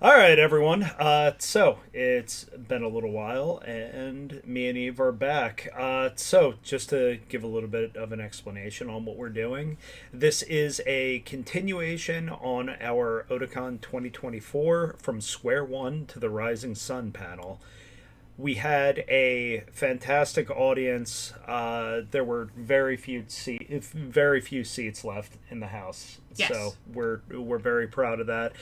All right, everyone. So it's been a little while, and me and Eve are back. So just to give a little bit of an explanation on what we're doing, this is a continuation on our Otakon 2024 from Square One to the Rising Sun panel. We had a fantastic audience. There were very few seats left in the house. Yes. So we're very proud of that.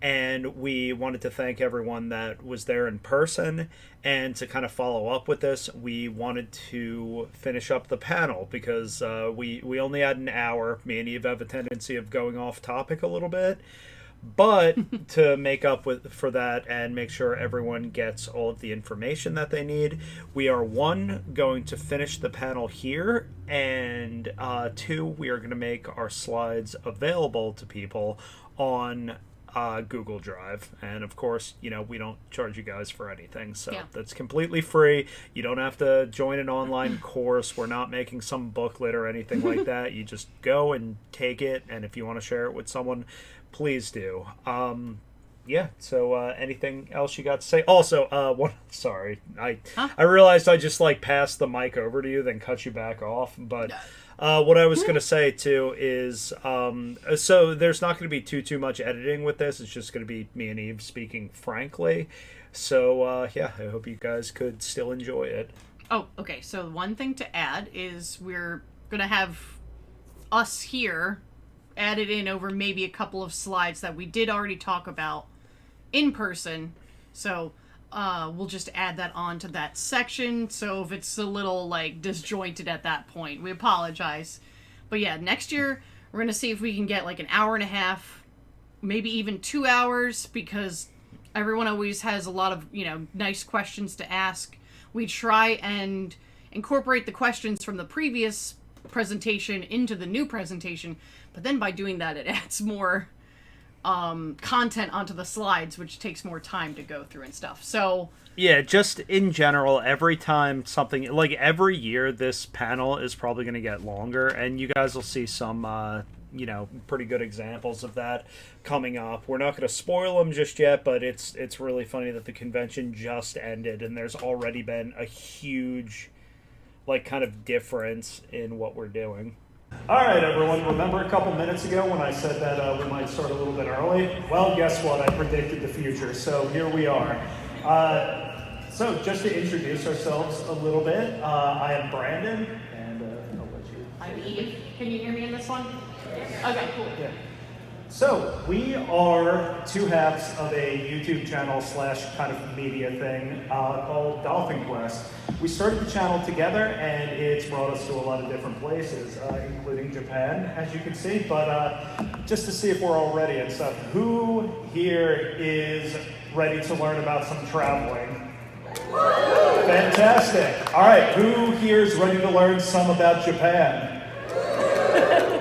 And we wanted to thank everyone that was there in person. And to kind of follow up with this, we wanted to finish up the panel because we only had an hour. Me and Eve have a tendency of going off topic a little bit. But to make up for that and make sure everyone gets all of the information that they need, we are going to finish the panel here, and two, we are going to make our slides available to people on Google Drive. And of course, we don't charge you guys for anything, so Yeah. that's completely free. You don't have to join an online course. We're not making some booklet or anything like that. You just go and take it, and if you want to share it with someone, please do. Yeah, so anything else you got to say? Also, sorry, I realized I just passed the mic over to you, then cut you back off. But what I was going to say too is, so there's not going to be too much editing with this. It's just going to be me and Eve speaking frankly. So yeah, I hope you guys could still enjoy it. Oh, okay. So one thing to add is we're going to have us here added in over maybe a couple of slides that we did already talk about in person. So we'll just add that on to that section. So if it's a little disjointed at that point, we apologize. But yeah, next year we're going to see if we can get an hour and a half, maybe even 2 hours, because everyone always has a lot of, nice questions to ask. We try and incorporate the questions from the previous presentation into the new presentation, but then by doing that it adds more content onto the slides, which takes more time to go through and stuff. So yeah, just in general, every time something every year this panel is probably going to get longer, and you guys will see some pretty good examples of that coming up. We're not going to spoil them just yet, but it's really funny that the convention just ended and there's already been a huge kind of difference in what we're doing. All right, everyone. Remember a couple minutes ago when I said that we might start a little bit early? Well, guess what? I predicted the future, so here we are. So just to introduce ourselves a little bit, I am Brandon, and I'll let you... I'm Eve. Can you hear me in this one? Okay, cool. Yeah. So, we are two halves of a YouTube channel / kind of media thing called Dolphin Quest. We started the channel together, and it's brought us to a lot of different places, including Japan, as you can see. But just to see if we're all ready and stuff, who here is ready to learn about some traveling? Fantastic. All right, who here is ready to learn some about Japan?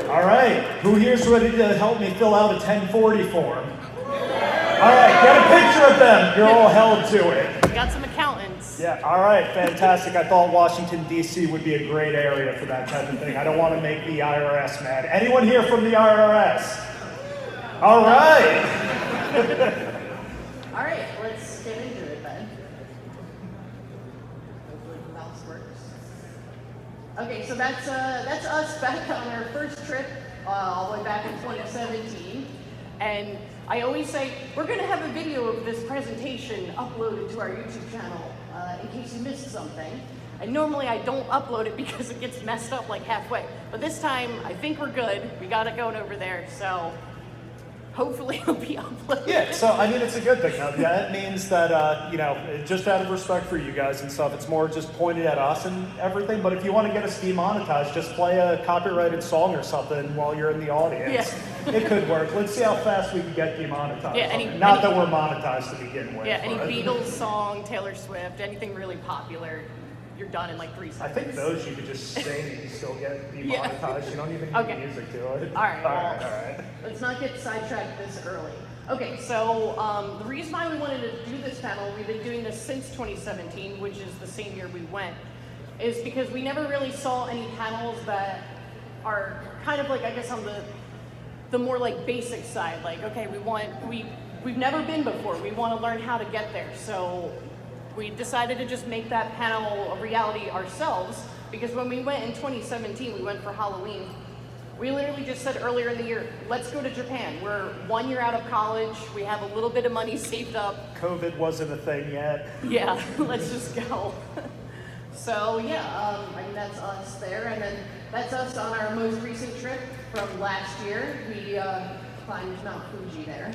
All right, who here's ready to help me fill out a 1040 form? All right, get a picture of them. You're all held to it. We got some accountants. Yeah, all right, fantastic. I thought Washington, D.C. would be a great area for that type of thing. I don't want to make the IRS mad. Anyone here from the IRS? All right. All right, let's get into it then. Hopefully the mouse works. Okay, so that's us back on our first trip all the way back in 2017. And I always say, we're going to have a video of this presentation uploaded to our YouTube channel in case you missed something. And normally I don't upload it because it gets messed up halfway. But this time, I think we're good. We got it going over there, so hopefully it'll be uploaded. Yeah, so I mean, it's a good thing. That means that, just out of respect for you guys and stuff, it's more just pointed at us and everything. But if you want to get us demonetized, just play a copyrighted song or something while you're in the audience. Yeah. It could work. Let's see how fast we can get demonetized. Yeah, Not that we're monetized to begin with. Yeah, any but... Beatles song, Taylor Swift, anything really popular, you're done in 3 seconds. I think those you could just sing and you still get demonetized. You don't even need music to it. All right. All right. Let's not get sidetracked this early. Okay, so the reason why we wanted to do this panel, we've been doing this since 2017, which is the same year we went, is because we never really saw any panels that are kind of I guess on the more basic side. Okay, we we've never been before. We want to learn how to get there. So we decided to just make that panel a reality ourselves, because when we went in 2017, we went for Halloween. We literally just said earlier in the year, let's go to Japan. We're 1 year out of college. We have a little bit of money saved up. COVID wasn't a thing yet. Yeah, let's just go. So yeah, I mean, that's us there. And then that's us on our most recent trip from last year. We climbed Mount Fuji there.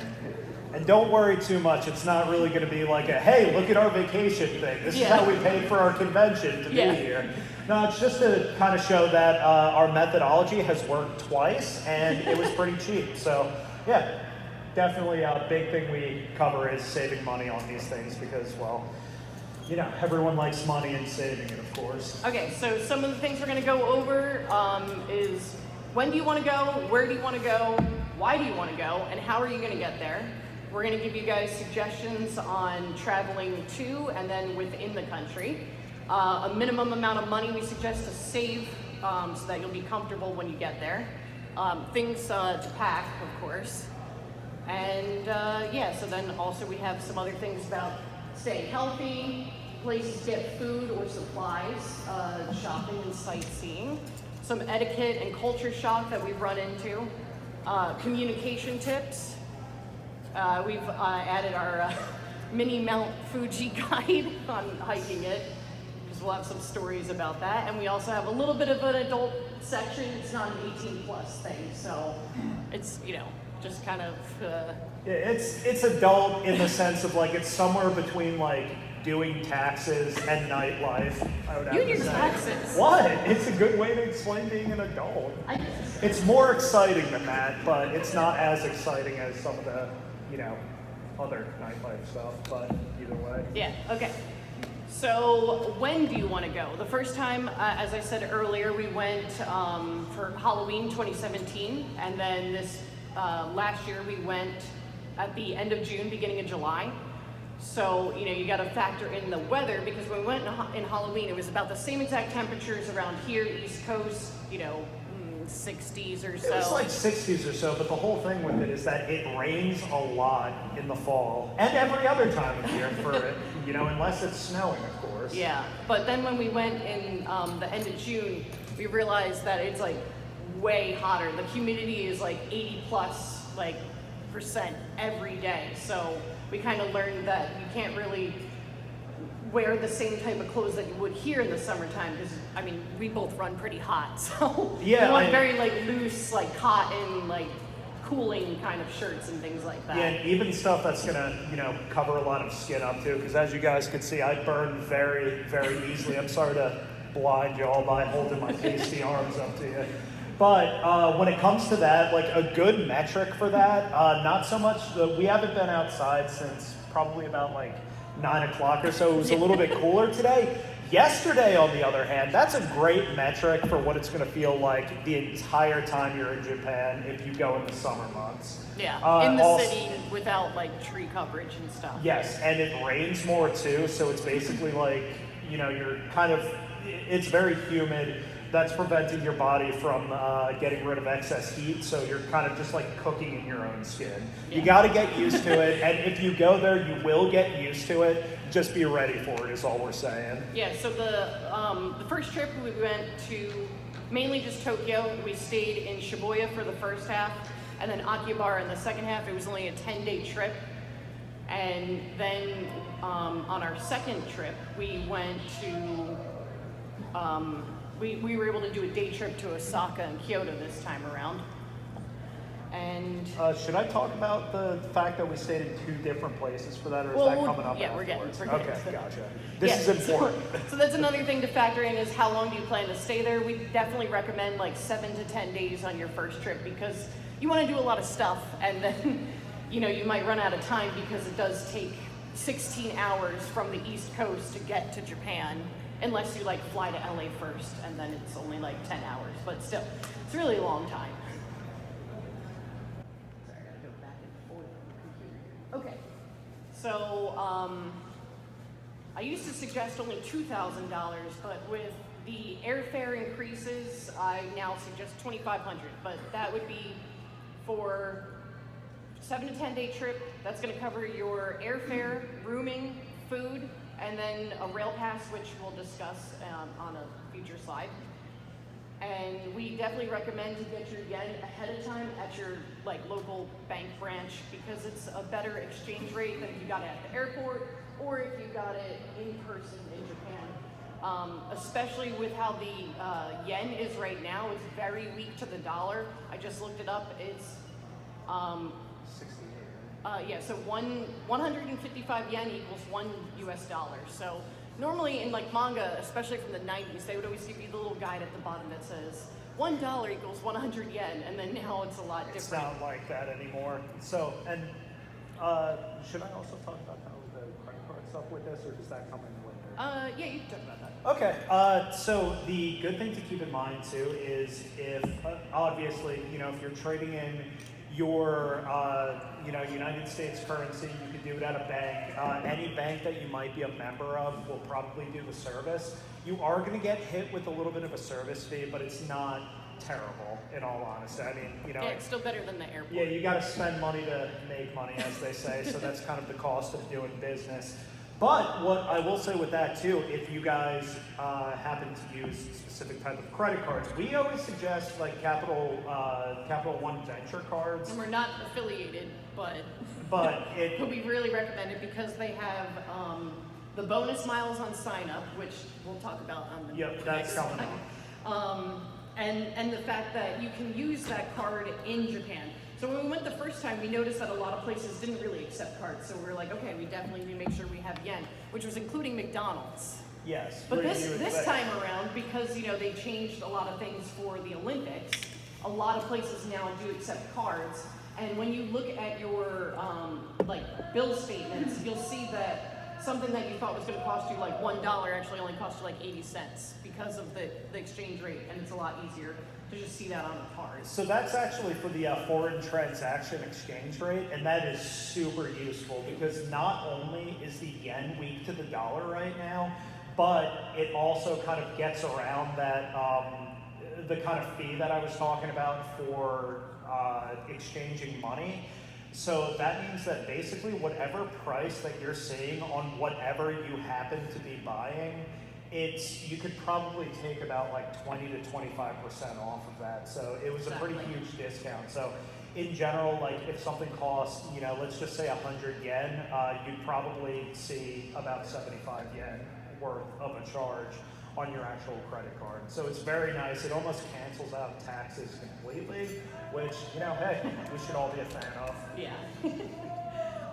And don't worry too much. It's not really going to be like a, hey, look at our vacation thing. This is how we paid for our convention to be here. No, it's just to kind of show that our methodology has worked twice, and it was pretty cheap. So, yeah, definitely a big thing we cover is saving money on these things because, well, you know, everyone likes money and saving it, of course. Okay, so some of the things we're going to go over is when do you want to go, where do you want to go, why do you want to go, and how are you going to get there? We're going to give you guys suggestions on traveling to and then within the country. A minimum amount of money we suggest to save so that you'll be comfortable when you get there. Things to pack, of course. And yeah, so then also we have some other things about staying healthy, places to get food or supplies, shopping and sightseeing, some etiquette and culture shock that we've run into, communication tips. We've added our mini Mount Fuji guide on hiking it, because we'll have some stories about that. And we also have a little bit of an adult section. It's not an 18 plus thing, so it's, you know, just kind of... Yeah, it's adult in the sense of like it's somewhere between like doing taxes and nightlife. I would have You to do say. taxes. What? It's a good way to explain being an adult. It's more exciting than that, but it's not as exciting as some of the, you know, other nightlife stuff. But either way. Yeah. Okay. So when do you want to go? The first time, as I said earlier, we went for Halloween 2017, and then this last year we went at the end of June, beginning of July. So, you know, you got to factor in the weather, because when we went in Halloween, it was about the same exact temperatures around here, East Coast, you know, 60s or so. It was like 60s or so, but the whole thing with it is that it rains a lot in the fall and every other time of year for it, you know, unless it's snowing, of course. Yeah, but then when we went in the end of June, we realized that it's like way hotter. The humidity is like 80 plus like percent every day. So we kind of learned that you can't really wear the same type of clothes that you would here in the summertime, because I mean we both run pretty hot, so yeah, we want very like loose, like cotton, like cooling kind of shirts and things like that. Yeah, and even stuff that's gonna, you know, cover a lot of skin up too, because as you guys can see, I burn very, very easily. I'm sorry to blind you all by holding my pasty arms up to you. But when it comes to that, like a good metric for that, not so much, we haven't been outside since probably about like 9 o'clock or so. It was a little bit cooler today. Yesterday, on the other hand, that's a great metric for what it's going to feel like the entire time you're in Japan if you go in the summer months. Yeah, in the city without like tree coverage and stuff. Yes, and it rains more too, so it's basically like, you know, you're kind of, it's very humid. That's preventing your body from getting rid of excess heat, so you're kind of just like cooking in your own skin. Yeah. You got to get used to it, and if you go there, you will get used to it. Just be ready for it is all we're saying. Yeah, so the first trip we went to mainly just Tokyo. We stayed in Shibuya for the first half, and then Akihabara in the second half. It was only a 10-day trip. And then on our second trip, we went to... We were able to do a day trip to Osaka and Kyoto this time around. And should I talk about the fact that we stayed in 2 different places for that, or is that coming up? Yeah, we're getting okay, gotcha. This is important. So that's another thing to factor in, is how long do you plan to stay there? We definitely recommend like 7 to 10 days on your first trip, because you want to do a lot of stuff, and then you know you might run out of time, because it does take 16 hours from the East Coast to get to Japan. Unless you like fly to LA first, and then it's only like 10 hours, but still, it's a really long time. Sorry, I gotta go back and forth on the computer. Okay, so I used to suggest only $2,000, but with the airfare increases, I now suggest $2,500, but that would be for 7 to 10 day trip. That's going to cover your airfare, rooming, food, and then a rail pass, which we'll discuss on a future slide. And we definitely recommend to get your yen ahead of time at your local bank branch, because it's a better exchange rate than if you got it at the airport or if you got it in person in Japan. Especially with how the yen is right now, it's very weak to the dollar. I just looked it up. It's 68. yeah, so 155 yen equals $1. So normally in manga, especially from the 90s, they would always give you the little guide at the bottom that says $1 equals 100 yen, and then now it's a lot different. It's not like that anymore. So, and should I also talk about how the credit card stuff with this, or does that come in later? Yeah, you can talk about that. Okay, so the good thing to keep in mind too is if, obviously, if you're trading in your, United States currency, you can do it at a bank. Any bank that you might be a member of will probably do the service. You are going to get hit with a little bit of a service fee, but it's not terrible, in all honesty. I mean, Yeah, it's still better than the airport. yeah, you got to spend money to make money, as they say. So that's kind of the cost of doing business. But what I will say with that too, if you guys happen to use specific type of credit cards, we always suggest Capital One Venture cards. And we're not affiliated, but But we really recommend it because they have the bonus miles on sign up, which we'll talk about on the Yep, next that's coming slide. And the fact that you can use that card in Japan. So when we went the first time, we noticed that a lot of places didn't really accept cards. So we were like, okay, we definitely need to make sure we have yen, which was including McDonald's. yes. But this time around, because they changed a lot of things for the Olympics, a lot of places now do accept cards. And when you look at your bill statements, you'll see that something that you thought was going to cost you $1 actually only cost you 80 cents because of the exchange rate, and it's a lot easier to just see that on a card. So that's actually for the foreign transaction exchange rate, and that is super useful because not only is the yen weak to the dollar right now, but it also kind of gets around that the kind of fee that I was talking about for exchanging money. So that means that basically whatever price that you're seeing on whatever you happen to be buying, you could probably take about 20 to 25% off of that. So it was a pretty huge discount. So in general, if something costs, let's just say 100 yen, you'd probably see about 75 yen worth of a charge on your actual credit card. So it's very nice. It almost cancels out taxes completely, which, hey, we should all be a fan of. Yeah.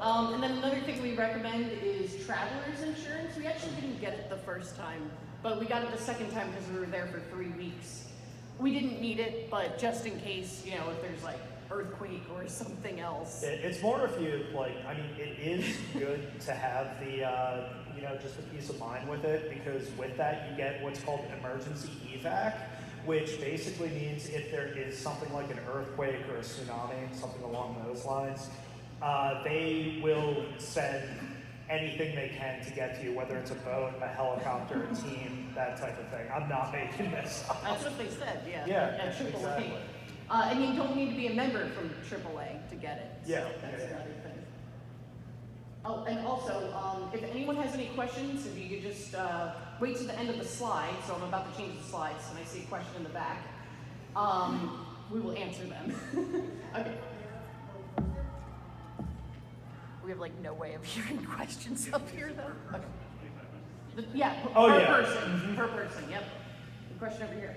And then another thing we recommend is traveler's insurance. We actually didn't get it the first time, but we got it the second time because we were there for 3 weeks. We didn't need it, but just in case, if there's earthquake or something else. It's more if you it is good to have the just a peace of mind with it, because with that you get what's called an emergency evac, which basically means if there is something like an earthquake or a tsunami, something along those lines, they will send anything they can to get to you, whether it's a boat, a helicopter, a team, that type of thing. I'm not making this up. That's what they said, yeah. Yeah, At AAA. exactly. And you don't need to be a member from AAA to get it. So Yeah, that's yeah. another thing. Oh, and also, if anyone has any questions, if you could just wait to the end of the slide. So I'm about to change the slides, and I see a question in the back. We will answer them. Okay. We have no way of hearing questions up here, though. Okay. Yeah. Per person. Mm-hmm. Per person. Yep. The question over here.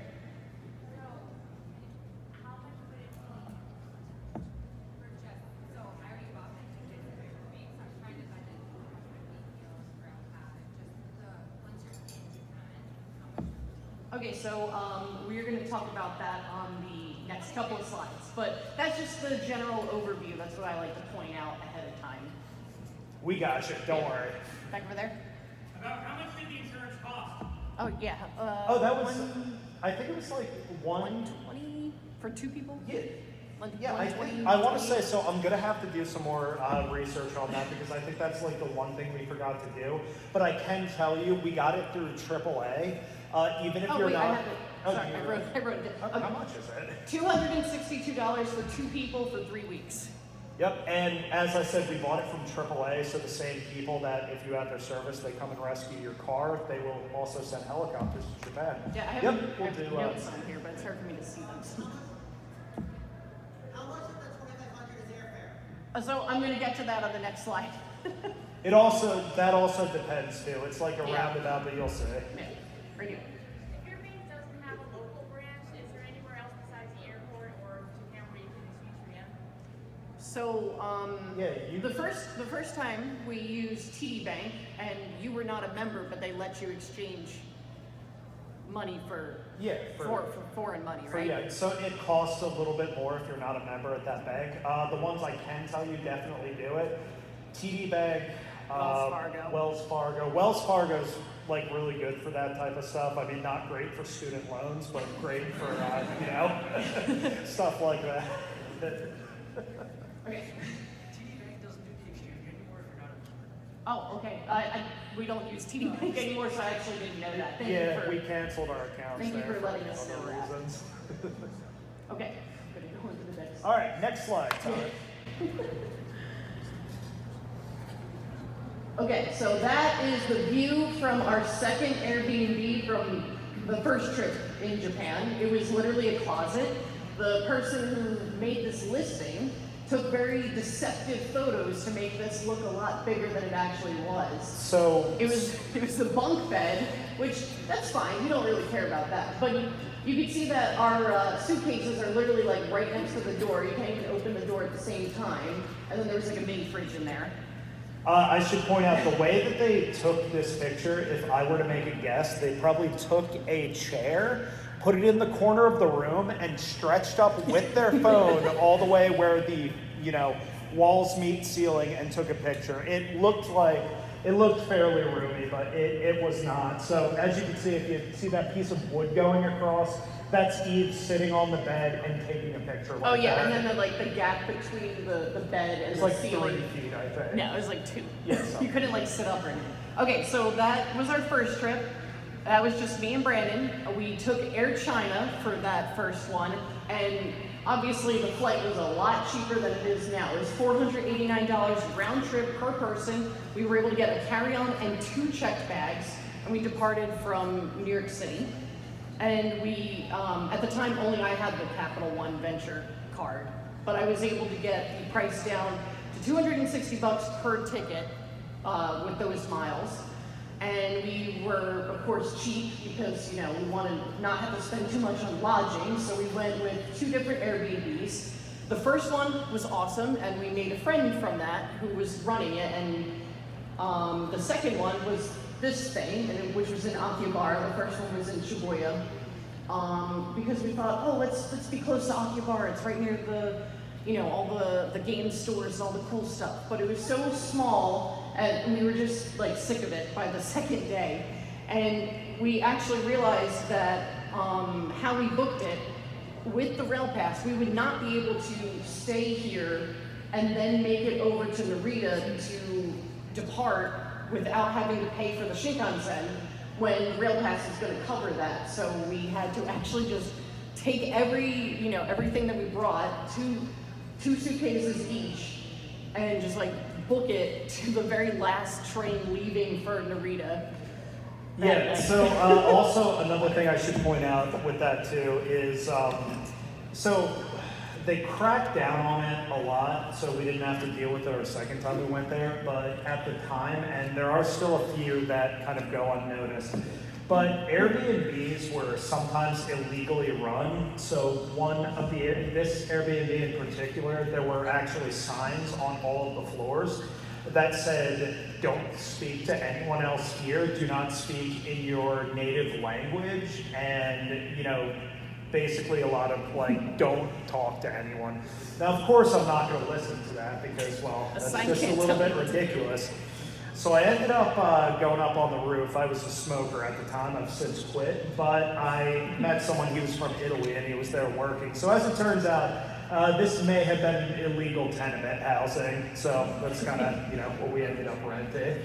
Okay, so we're going to talk about that on the next couple of slides, but that's just the general overview. That's what I like to point out ahead of time. We got you. Don't worry. Back over there. About how much did the insurance cost? Oh yeah. That was. I think it was 120 for 2 people. Yeah. Yeah, I want to say, so I'm going to have to do some more research on that, because I think that's the one thing we forgot to do. But I can tell you, we got it through AAA. Even if you're wait, not. I have it. Sorry, I wrote it down. How much is it? $262 for 2 people for 3 weeks. Yep, and as I said, we bought it from AAA, so the same people that if you have their service, they come and rescue your car, they will also send helicopters to Japan. Yeah, I have, Yep, I we'll have do, notes on here, but it's hard for me to see them. How much of the 2,500 is airfare? So I'm going to get to that on the next slide. that also depends too. It's like a Yeah. roundabout, but you'll see. Yeah, right here. If your base doesn't have a local branch, is there anywhere else besides the airport or Japan where you can exchange yen? So Yeah, the first time we used TD Bank, and you were not a member, but they let you exchange money for foreign money, right? Yeah, so it costs a little bit more if you're not a member at that bank. The ones I can tell you definitely do it. TD Bank, Wells Fargo. Wells Fargo's like really good for that type of stuff. I mean, not great for student loans, but great for stuff like that. Okay. TD Bank doesn't do the exchange anymore if you're not a member. Oh, okay. We don't use TD Bank anymore, so I actually didn't know that. Thank you Yeah, for, we canceled our accounts thank you there for letting us other know that. reasons. Okay, I'm gonna go into the next. All right, next slide, Todd. Okay, so that is the view from our second Airbnb from the first trip in Japan. It was literally a closet. The person who made this listing took very deceptive photos to make this look a lot bigger than it actually was. So It was the bunk bed, which that's fine. We don't really care about that. But you can see that our suitcases are literally like right next to the door. You can't even open the door at the same time. And then there was like a mini fridge in there. I should point out the way that they took this picture, if I were to make a guess, they probably took a chair, put it in the corner of the room, and stretched up with their phone all the way where the, walls meet ceiling and took a picture. It looked fairly roomy, but it was not. So as you can see, if you see that piece of wood going across, that's Eve sitting on the bed and taking a picture like Oh yeah, that. and then the gap between the bed and It's the like ceiling. 3 feet, I think. No, it was like 2. Yes. You couldn't like sit up or anything. Okay, so that was our first trip. That was just me and Brandon. We took Air China for that first one, and obviously the flight was a lot cheaper than it is now. It was $489 round trip per person. We were able to get a carry-on and 2 checked bags, and we departed from New York City. And we, at the time, only I had the Capital One Venture card, but I was able to get the price down to $260 per ticket with those miles. And we were, of course, cheap because, we wanted to not have to spend too much on lodging, so we went with 2 different Airbnbs. The first one was awesome, and we made a friend from that who was running it, and the second one was this thing, which was in Akihabara. The first one was in Shibuya, because we thought, oh, let's be close to Akihabara. It's right near the, all the game stores and all the cool stuff. But it was so small, and we were just like sick of it by the second day. And we actually realized that how we booked it with the rail pass, we would not be able to stay here and then make it over to Narita to depart without having to pay for the Shinkansen when rail pass is going to cover that. So we had to actually just take everything that we brought, two suitcases each, and just like book it to the very last train leaving for Narita. Yeah, so also another thing I should point out with that too is, so they cracked down on it a lot, so we didn't have to deal with it our second time we went there, but at the time, and there are still a few that kind of go unnoticed, but Airbnbs were sometimes illegally run. So this Airbnb in particular, there were actually signs on all of the floors that said, don't speak to anyone else here, do not speak in your native language, and basically a lot of like, don't talk to anyone. Now, of course, I'm not going to listen to that because, well, that's just a little bit ridiculous. So I ended up going up on the roof. I was a smoker at the time. I've since quit, but I met someone. He was from Italy and he was there working. So as it turns out, this may have been illegal tenement housing. So that's kind of what we ended up renting.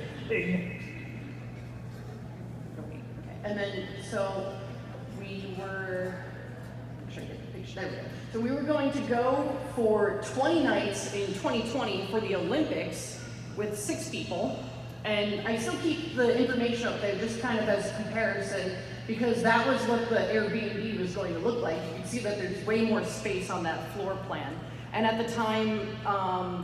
And then so we were. There we go. So we were going to go for 20 nights in 2020 for the Olympics with 6 people. And I still keep the information up there just kind of as comparison because that was what the Airbnb was going to look like. You can see that there's way more space on that floor plan. And at the time,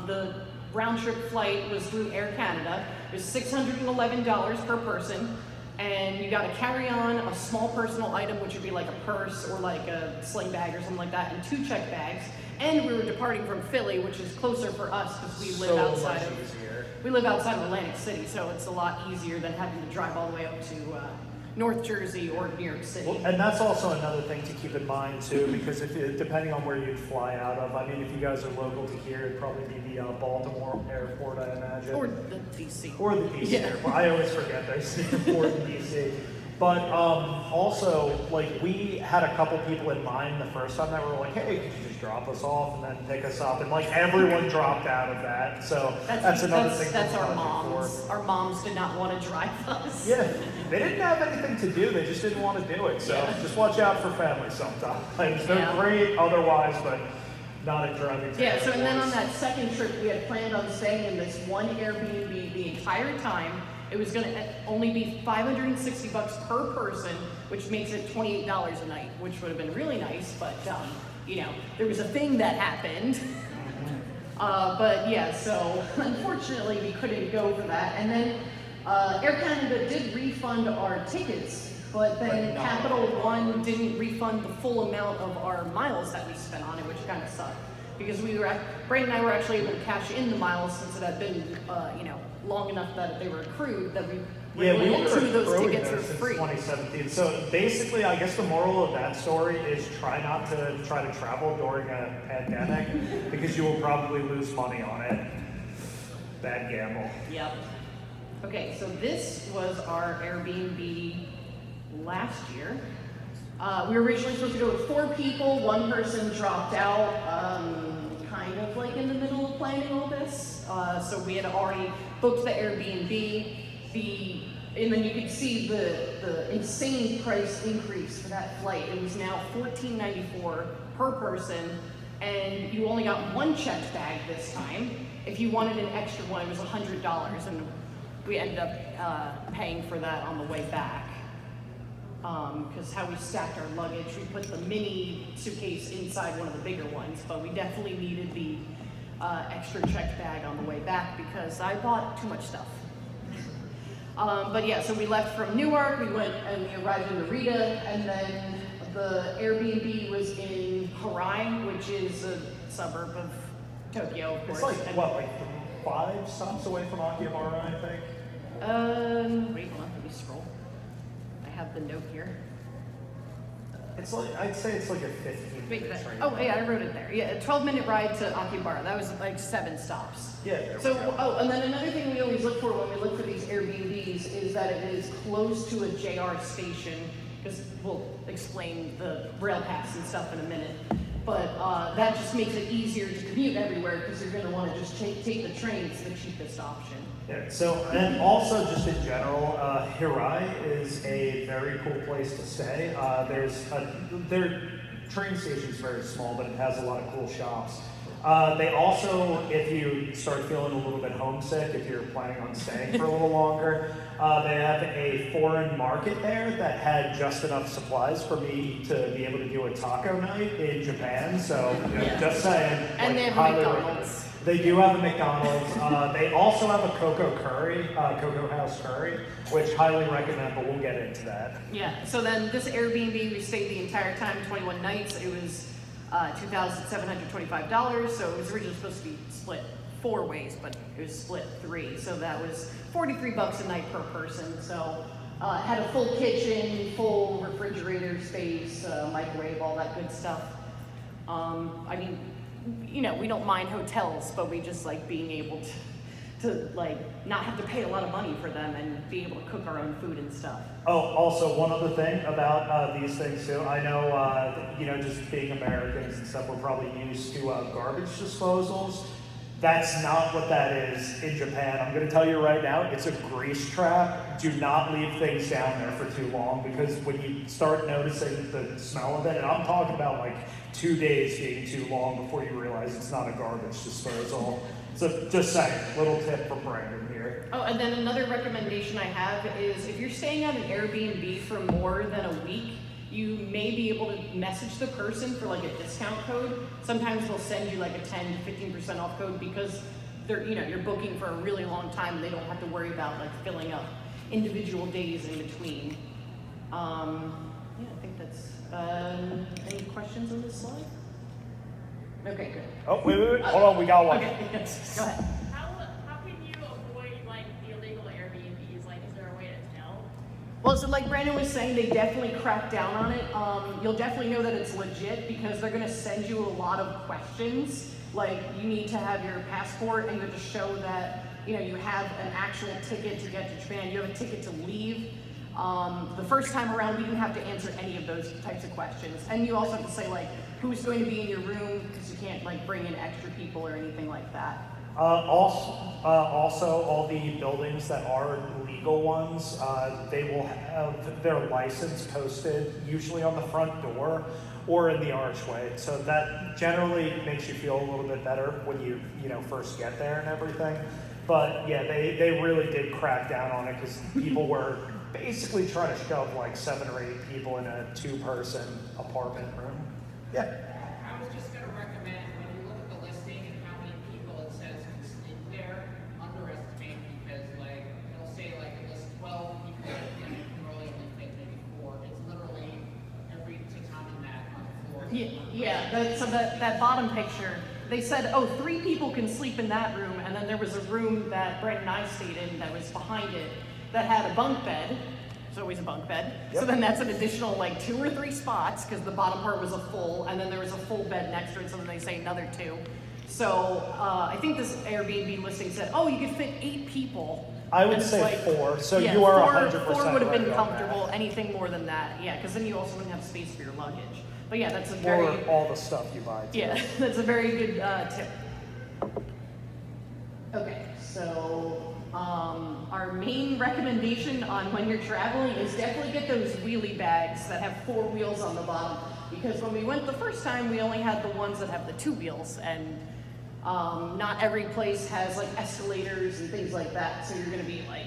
the round trip flight was through Air Canada. It was $611 per person. And you got to carry on a small personal item, which would be like a purse or like a sling bag or something like that, and 2 check bags. And we were departing from Philly, which is closer for us because we live outside of Atlantic City, so it's a lot easier than having to drive all the way up to North Jersey or New York City. Well, and that's also another thing to keep in mind too, because depending on where you'd fly out of, I mean, if you guys are local to here, it'd probably be the Baltimore airport, I imagine. Or the DC. Or the DC Yeah. airport. I always forget there's an airport in DC. But also, like, we had a couple people in mind the first time that were like, hey, could you just drop us off and then pick us up? And like everyone dropped out of that. So that's another thing. That's to our budget moms. for. Our moms did not want to drive us. Yeah, they didn't have anything to do. They just didn't want to do it. So just watch out for family sometimes. They're Yeah. great otherwise, but not at driving. Yeah, so and then on that second trip, we had planned on staying in this one Airbnb the entire time. It was going to only be $560 per person, which makes it $28 a night, which would have been really nice, but you know, there was a thing that happened. But yeah, so unfortunately we couldn't go for that. And then Air Canada did refund our tickets, but then Capital One didn't refund the full amount of our miles that we spent on it, which kind of sucked. Because Brayden and I were actually able to cash in the miles since it had been, you know, long enough that they were accrued that we were Yeah, we able were to those accruing tickets for those since free. 2017. So basically, I guess the moral of that story is try to travel during a pandemic because you will probably lose money on it. Bad gamble. Yep. Okay, so this was our Airbnb last year. We were originally supposed to go with 4 people. 1 person dropped out, kind of like in the middle of planning all this. So we had already booked the Airbnb. And then you could see the insane price increase for that flight. It was now $14.94 per person, and you only got 1 checked bag this time. If you wanted an extra one, it was $100, and we ended up paying for that on the way back. Because how we stacked our luggage, we put the mini suitcase inside one of the bigger ones, but we definitely needed the extra checked bag on the way back because I bought too much stuff. But yeah, so we left from Newark, we went and we arrived in Narita, and then the Airbnb was in Harai, which is a suburb of Tokyo, of course. It's like, what, like 5 stops away from Akihabara, I think? Wait, hold on, let me scroll. I have the note here. It's like, I'd say it's like a 15 Wait, minute train. oh yeah, I wrote it there. Yeah, a 12-minute ride to Akihabara. That was like 7 stops. Yeah, there we So, go. oh, and then another thing we always look for when we look for these Airbnbs is that it is close to a JR station, because we'll explain the rail pass and stuff in a minute. But that just makes it easier to commute everywhere because you're going to want to just take the train. It's the cheapest option. Yeah, so, and also just in general, Hirai is a very cool place to stay. Their train station is very small, but it has a lot of cool shops. They also, if you start feeling a little bit homesick, if you're planning on staying for a little longer, they have a foreign market there that had just enough supplies for me to be able to do a taco night in Japan. So, you know, just saying. And they have a highly McDonald's. They do have a McDonald's. They also have a Cocoa House curry, which highly recommend, but we'll get into that. Yeah, so then this Airbnb, we stayed the entire time, 21 nights. It was $2,725, so it was originally supposed to be split 4 ways, but it was split 3. So that was $43 a night per person. So had a full kitchen, full refrigerator space, microwave, all that good stuff. I mean, you know, we don't mind hotels, but we just like being able to like not have to pay a lot of money for them and be able to cook our own food and stuff. Oh, also one other thing about these things too. I know, you know, just being Americans and stuff, we're probably used to garbage disposals. That's not what that is in Japan. I'm going to tell you right now, it's a grease trap. Do not leave things down there for too long, because when you start noticing the smell of it, and I'm talking about like 2 days being too long before you realize it's not a garbage disposal. So just saying, little tip from Brandon here. Oh, and then another recommendation I have is if you're staying at an Airbnb for more than a week, you may be able to message the person for like a discount code. Sometimes they'll send you like a 10 to 15% off code because they're, you're booking for a really long time and they don't have to worry about like filling up individual days in between. Yeah, I think that's, any questions on this slide? Okay, good. Oh, wait, hold on, we got one. Okay, yes, go ahead. How can you avoid like the illegal Airbnbs? Like, is there a way to tell? Well, so like Brandon was saying, they definitely crack down on it. You'll definitely know that it's legit because they're gonna send you a lot of questions. Like, you need to have your passport and you have to show that, you have an actual ticket to get to Japan. You have a ticket to leave. The first time around, we didn't have to answer any of those types of questions. And you also have to say like, who's going to be in your room, because you can't like bring in extra people or anything like that. Also, all the buildings that are legal ones, they will have their license posted, usually on the front door or in the archway. So that generally makes you feel a little bit better when you first get there and everything. But yeah, they really did crack down on it because people were basically trying to shove like 7 or 8 people in a 2-person apartment room. Yeah. I was just going to recommend, when you look at the listing and how many people it says can sleep there, underestimate, because like it'll say like it lists 12 people and you can really only fit maybe 4. It's literally every tatami mat on the floor. Yeah. So that bottom picture, they said, 3 people can sleep in that room, and then there was a room that Brett and I stayed in that was behind it that had a bunk bed. There's always a bunk bed. Yep. So then that's an additional like 2 or 3 spots because the bottom part was a full, and then there was a full bed next to it, so then they say another 2. So I think this Airbnb listing said, you could fit 8 people. I would say like, 4, so yeah, you are 100% 4 would have been right comfortable. Anything more than that, yeah, because then you also wouldn't have space for your luggage. But yeah, that's a very... Or all the stuff you buy, too. Yeah, that's a very good tip. Okay, so our main recommendation on when you're traveling is definitely get those wheelie bags that have 4 wheels on the bottom. Because when we went the first time, we only had the ones that have the 2 wheels, and not every place has like escalators and things like that. So you're going to be like,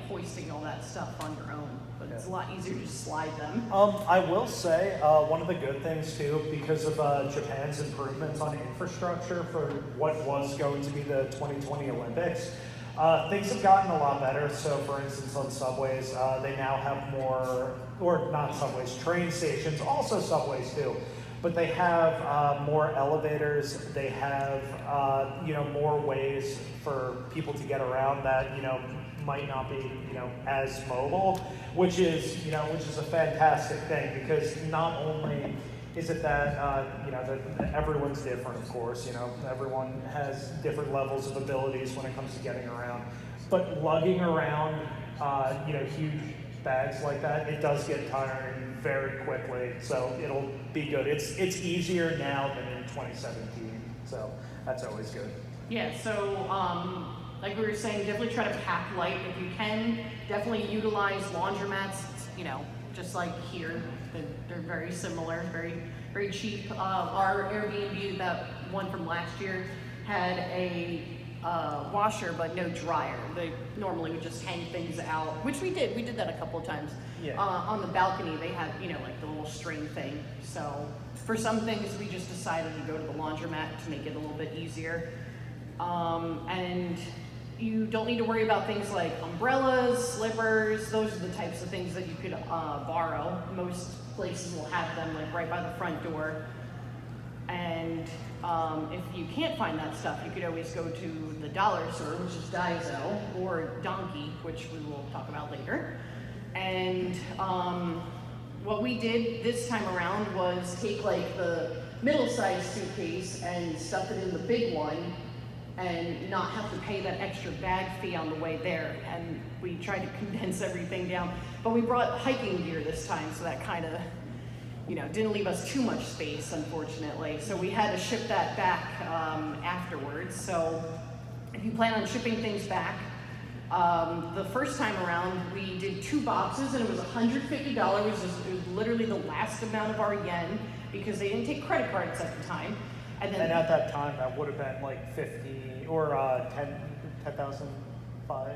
hoisting all that stuff on your own. But it's a lot easier to just slide them. I will say one of the good things too, because of Japan's improvements on infrastructure for what was going to be the 2020 Olympics, things have gotten a lot better. So for instance, on subways, they now have more, or not subways, train stations, also subways too. But they have more elevators. They have more ways for people to get around that might not be as mobile, which is a fantastic thing, because not only is it that that everyone's different, of course, everyone has different levels of abilities when it comes to getting around, but lugging around huge bags like that, it does get tiring very quickly. So it'll be good. It's easier now than in 2017, so that's always good. Yeah, so like we were saying, definitely try to pack light if you can. Definitely utilize laundromats, just like here. They're very similar, very, very cheap. Our Airbnb, that one from last year, had a washer but no dryer. They normally would just hang things out, which we did. We did that a couple of times. Yeah. On the balcony, they had, like the little string thing. So for some things, we just decided to go to the laundromat to make it a little bit easier. And you don't need to worry about things like umbrellas, slippers. Those are the types of things that you could borrow. Most places will have them like right by the front door. And if you can't find that stuff, you could always go to the dollar store, which is Daiso, or Donkey, which we will talk about later. And what we did this time around was take like the middle-sized suitcase and stuff it in the big one, and not have to pay that extra bag fee on the way there. And we tried to condense everything down. But we brought hiking gear this time, so that kind of, didn't leave us too much space, unfortunately. So we had to ship that back afterwards. So if you plan on shipping things back, the first time around we did 2 boxes and it was $150. It was literally the last amount of our yen because they didn't take credit cards at the time. And then at that time, that would have been like 50 or 10,005.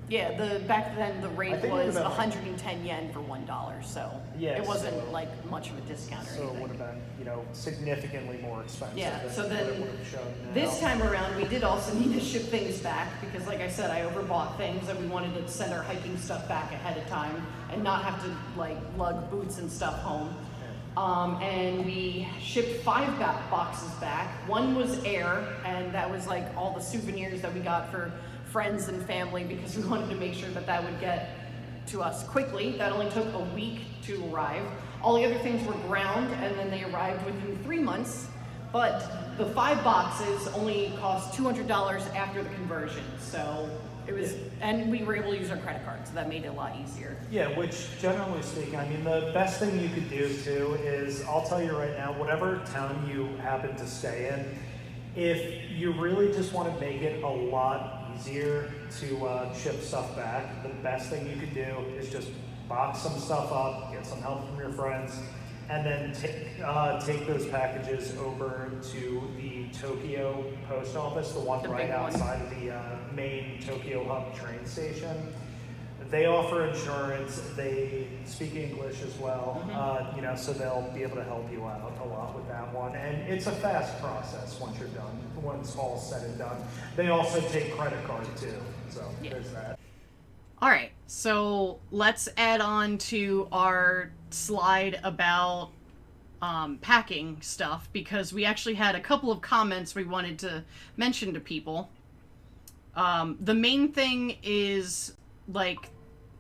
yeah, back then the rate I think it was would've been 110 yen for $1, so Yeah, it wasn't so- like much of a discount or So it anything. would have been, significantly more expensive Yeah, than so what then it would have shown now. this time around we did also need to ship things back because like I said, I overbought things and we wanted to send our hiking stuff back ahead of time and not have to like lug boots and stuff home. And we shipped 5 boxes back. One was air, and that was like all the souvenirs that we got for friends and family because we wanted to make sure that that would get to us quickly. That only took a week to arrive. All the other things were ground, and then they arrived within 3 months. But the 5 boxes only cost $200 after the conversion. So it was, and we were able to use our credit card, so that made it a lot easier. Yeah, which generally speaking, I mean, the best thing you could do too is, I'll tell you right now, whatever town you happen to stay in, if you really just want to make it a lot easier to ship stuff back, the best thing you could do is just box some stuff up, get some help from your friends, and then take those packages over to the Tokyo post office, the one The right big one. outside of the main Tokyo Hub train station. They offer insurance. They speak English as well, so they'll be able to help you out a lot with that one. And it's a fast process once you're done, once all said and done. They also take credit card too, so there's that. All right, so let's add on to our slide about packing stuff because we actually had a couple of comments we wanted to mention to people. The main thing is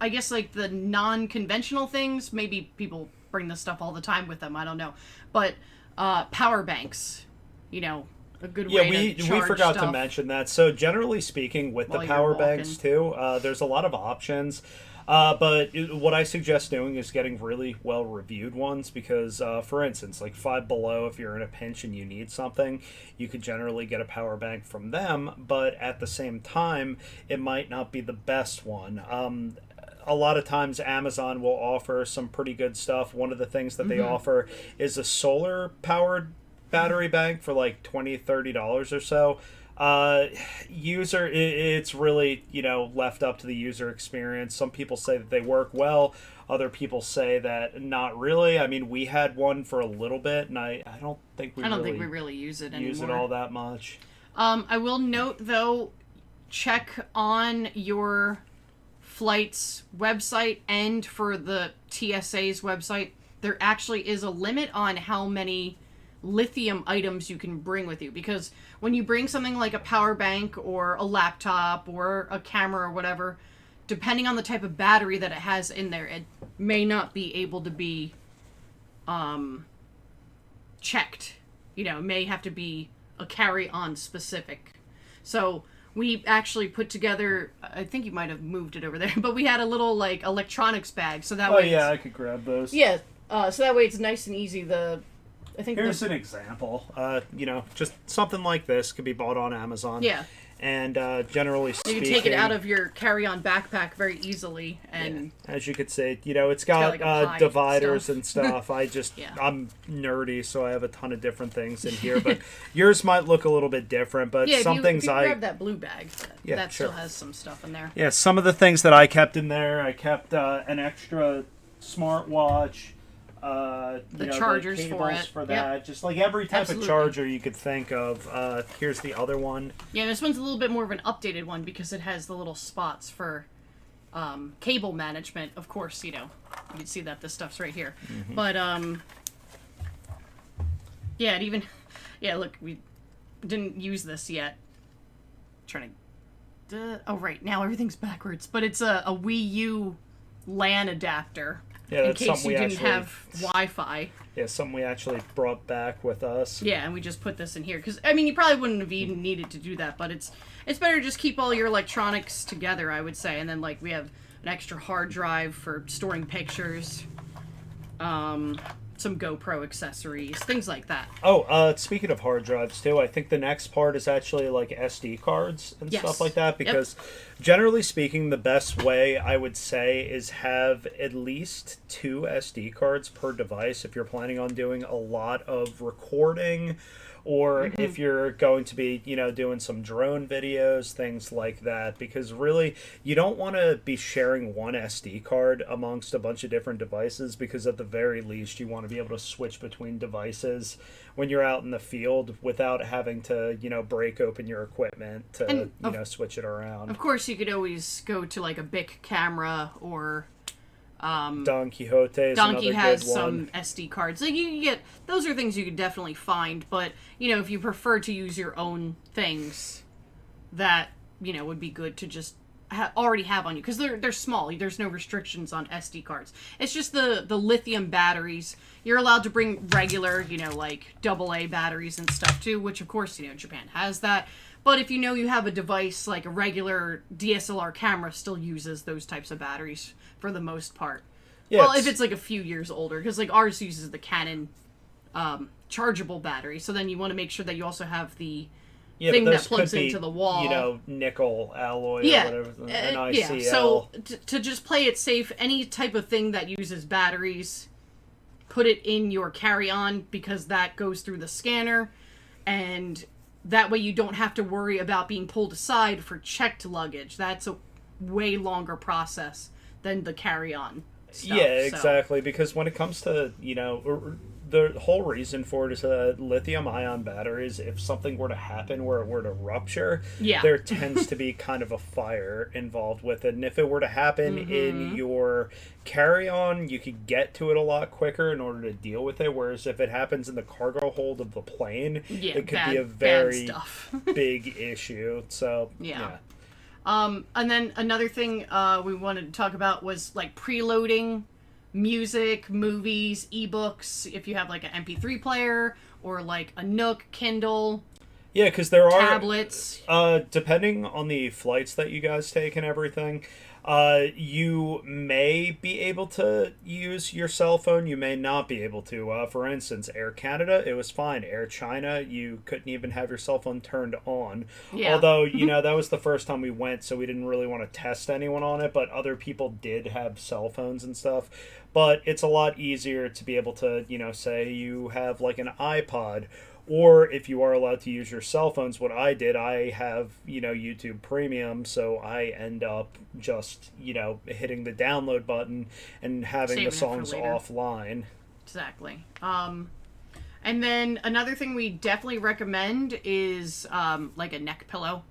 I guess the non-conventional things. Maybe people bring this stuff all the time with them. I don't know, but power banks, a good way we to charge forgot to stuff. mention that. So generally speaking, with the While you're power walking. banks too, there's a lot of options. But what I suggest doing is getting really well reviewed ones because, for instance, like Five Below, if you're in a pinch and you need something, you could generally get a power bank from them. But at the same time, it might not be the best one. A lot of times Amazon will offer some pretty good stuff. One of the things that they offer is a solar powered battery bank for like $20-$30 or so. It's really left up to the user experience. Some people say that they work well, other people say that not really. I mean, we had one for a little bit and I don't think we really use it anymore. use it all that much. I will note though, check on your flight's website and for the TSA's website, there actually is a limit on how many lithium items you can bring with you, because when you bring something like a power bank or a laptop or a camera or whatever, depending on the type of battery that it has in there, it may not be able to be checked. It may have to be a carry-on specific. So we actually put together, I think you might have moved it over there, but we had a little electronics bag, so that way it's- I could grab those. yeah, so that way it's nice and easy. I think Here's an example. Just something like this could be bought on Amazon. Yeah. And generally you speaking, can take it out of your carry-on backpack very easily, and as you could see, it's got like a pie dividers stuff. and stuff. Yeah. I'm nerdy, so I have a ton of different things in here. But yours might look a little bit different. But yeah, some if things you I grab that blue bag, that sure. still has some stuff in there. Yeah, some of the things that I kept in there, I kept an extra smartwatch. The chargers the for cables it. for that. Yep. Just like every type Absolutely. of charger you could think of. Here's the other one. Yeah, this one's a little bit more of an updated one because it has the little spots for cable management. Of course, you can see that this stuff's right here. Mm-hmm. But yeah, look, we didn't use this yet. Trying to, oh right, now everything's backwards. But it's a Wii U LAN adapter. Yeah, in that's case something you we didn't actually have Wi-Fi. Yeah, something we actually brought back with us. Yeah, and we just put this in here because you probably wouldn't have even needed to do that, but it's better to just keep all your electronics together, I would say. And then we have an extra hard drive for storing pictures. some GoPro accessories, things like that. Oh, speaking of hard drives too, I think the next part is actually like SD cards and Yes. stuff like that, because generally speaking, the best way I would say is have at least 2 SD cards per device if you're planning on doing a lot of recording, or if you're going to be, doing some drone videos, things like that, because really you don't want to be sharing one SD card amongst a bunch of different devices, because at the very least you want to be able to switch between devices when you're out in the field without having to, break open your equipment to, switch it around. Of course, you could always go to like a Bic camera, or Don Quixote is Donkey another has good one. some SD cards. Like you can get those are things you could definitely find, but if you prefer to use your own things, that would be good to just already have on you, because they're small. There's no restrictions on SD cards. It's just the lithium batteries. You're allowed to bring regular, like AA batteries and stuff too, which of course Japan has that. But if you have a device like a regular DSLR camera, still uses those types of batteries for the most part. Yeah, well, if it's like a few years older, because like ours uses the Canon chargeable battery, so then you want to make sure that you also have the thing but that those plugs could be, into the wall. Nickel alloy Yeah, or whatever, an ICL. yeah. So to just play it safe, any type of thing that uses batteries, put it in your carry-on, because that goes through the scanner, and that way you don't have to worry about being pulled aside for checked luggage. That's a way longer process than the carry-on stuff. Yeah, exactly. Because when it comes to, the whole reason for it is lithium-ion batteries, if something were to happen where it were to rupture, there tends to be kind of a fire involved with it. And if it were to happen in your carry-on, you could get to it a lot quicker in order to deal with it. Whereas if it happens in the cargo hold of the plane, it could be a very big issue. So, yeah. And then another thing we wanted to talk about was like preloading music, movies, ebooks, if you have like an MP3 player or like a Nook, Kindle. Yeah, because there are tablets. Depending on the flights that you guys take and everything, you may be able to use your cell phone. You may not be able to. For instance, Air Canada, it was fine. Air China, you couldn't even have your cell phone turned on. Yeah. Although, that was the first time we went, so we didn't really want to test anyone on it, but other people did have cell phones and stuff. But it's a lot easier to be able to, say you have like an iPod, or if you are allowed to use your cell phones, what I did, I have, YouTube Premium, so I end up just, hitting the download button and having Saving the songs it for later. offline. Exactly. And then another thing we definitely recommend is like a neck pillow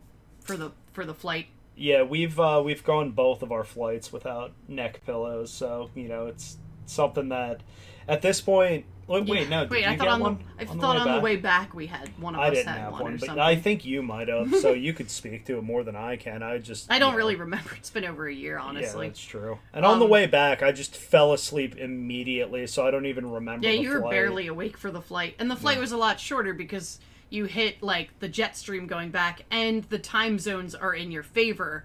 for the flight. Yeah, we've gone both of our flights without neck pillows, so it's something that at this point. Wait, no. Did you I thought get on one? I thought on the way back we had one of us I didn't had have one one, or but something. I think you might have, so you could speak to it more than I can. I don't really remember. It's been over a year, honestly. Yeah, that's true. And on the way back, I just fell asleep immediately, so I don't even remember. Yeah, the you were flight. barely awake for the flight, and the flight was a lot shorter because you hit like the jet stream going back, and the time zones are in your favor.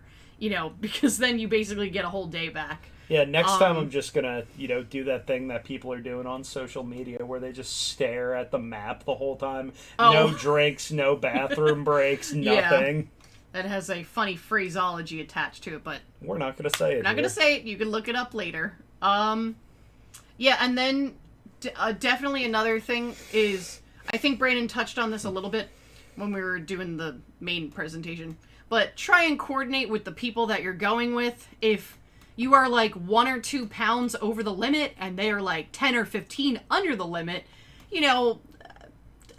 Because then you basically get a whole day back. Yeah, next time I'm just gonna, do that thing that people are doing on social media where they just stare at the map the whole time. Oh. No drinks, no bathroom breaks, nothing. That has a funny phraseology attached to it, but we're not gonna say it. Not gonna say it. You can look it up later. Yeah, and then definitely another thing is, I think Brandon touched on this a little bit when we were doing the main presentation, but try and coordinate with the people that you're going with. If you are like 1 or 2 pounds over the limit and they are like 10 or 15 under the limit,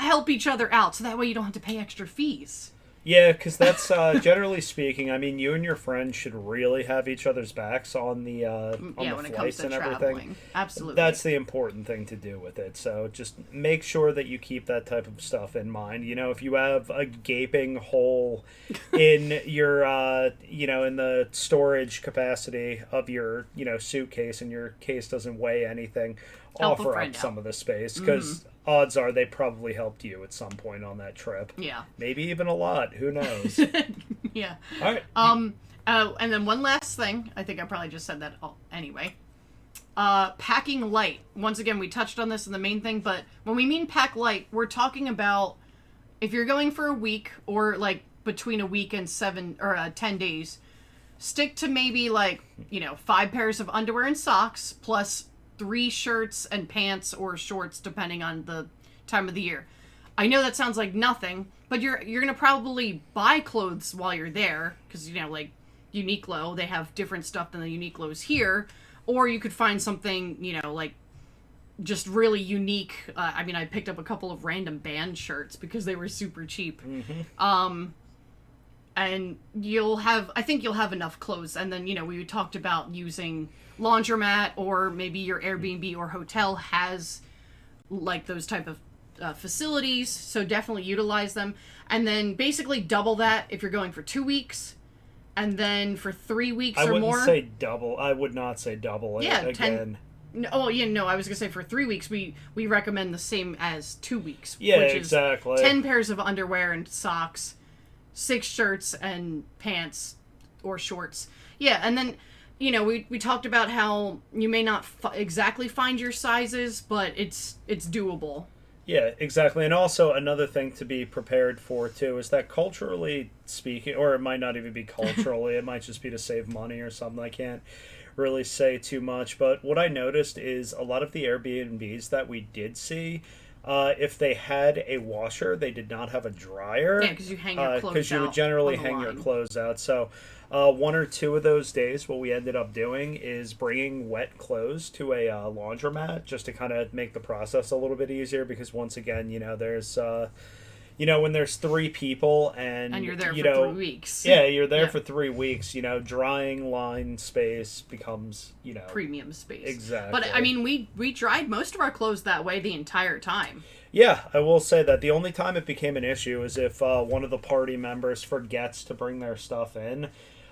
help each other out so that way you don't have to pay extra fees. Yeah, because that's generally speaking. I mean, you and your friends should really have each other's backs on the when it comes flights to and traveling. everything. Absolutely, that's the important thing to do with it. So just make sure that you keep that type of stuff in mind. If you have a gaping hole in your in the storage capacity of your suitcase, and your case doesn't weigh anything, Help a offer friend up out. some of the space, because odds are they probably helped you at some point on that trip. Yeah. Maybe even a lot. Who knows? Yeah. All right. And then one last thing. I think I probably just said that anyway. Packing light. Once again, we touched on this in the main thing, but when we mean pack light, we're talking about if you're going for a week or like between a week and 10 days, stick to maybe like, 5 pairs of underwear and socks plus 3 shirts and pants or shorts depending on the time of the year. I know that sounds like nothing, but you're going to probably buy clothes while you're there because, like Uniqlo, they have different stuff than the Uniqlo's here. Or you could find something, like just really unique. I picked up a couple of random band shirts because they were super cheap. Mm-hmm. And I think you'll have enough clothes. And then, we talked about using laundromat, or maybe your Airbnb or hotel has like those type of facilities. So definitely utilize them. And then basically double that if you're going for 2 weeks. And then for 3 weeks or more... I would not say double. Yeah, again. I was going to say for 3 weeks, we recommend the same as 2 weeks. Yeah, which exactly. Is 10 pairs of underwear and socks, 6 shirts and pants or shorts. Yeah, and then, we talked about how you may not exactly find your sizes, but it's doable. Yeah, exactly. And also another thing to be prepared for, too, is that culturally speaking, or it might not even be culturally, it might just be to save money or something. I can't really say too much. But what I noticed is a lot of the Airbnbs that we did see, if they had a washer, they did not have a dryer. Yeah, because you hang your clothes out. Because you would generally on the hang your line. clothes out. So 1 or 2 of those days, what we ended up doing is bringing wet clothes to a laundromat just to kind of make the process a little bit easier. Because once again, there's when there's 3 people and you're there for 3 weeks. Yeah, you're there for 3 weeks. Drying line space becomes premium space. Exactly. But we dried most of our clothes that way the entire time. Yeah, I will say that the only time it became an issue is if one of the party members forgets to bring their stuff in.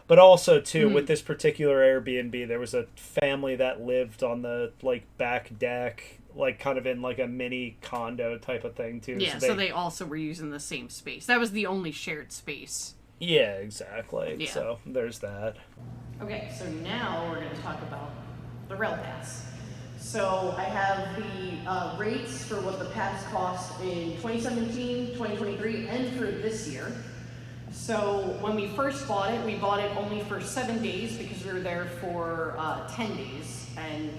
But also, too, with this particular Airbnb, there was a family that lived on the, back deck, kind of in, a mini condo type of thing, too. Yeah, so they also were using the same space. That was the only shared space. Yeah, exactly. Yeah. So, there's that. Okay, so now we're going to talk about the Rail Pass. So I have the rates for what the pass cost in 2017, 2023, and for this year. So when we first bought it, we bought it only for 7 days because we were there for 10 days. And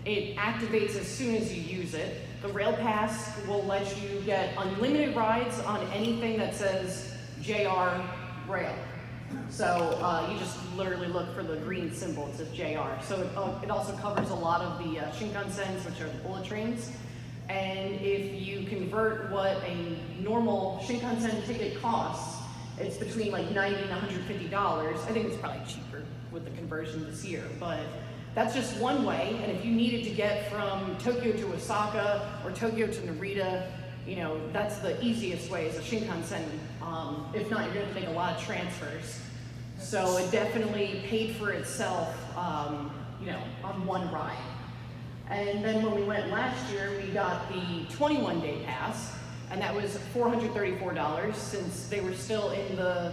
it activates as soon as you use it. The Rail Pass will let you get unlimited rides on anything that says JR Rail. So you just literally look for the green symbol, it says JR. So it also covers a lot of the Shinkansens, which are the bullet trains. And if you convert what a normal Shinkansen ticket costs, it's between $90 and $150. I think it's probably cheaper with the conversion this year, but that's just one way. And if you needed to get from Tokyo to Osaka or Tokyo to Narita, that's the easiest way is a Shinkansen. If not, you're going to take a lot of transfers. So it definitely paid for itself, on one ride. And then when we went last year, we got the 21-day pass, and that was $434 since they were still in the,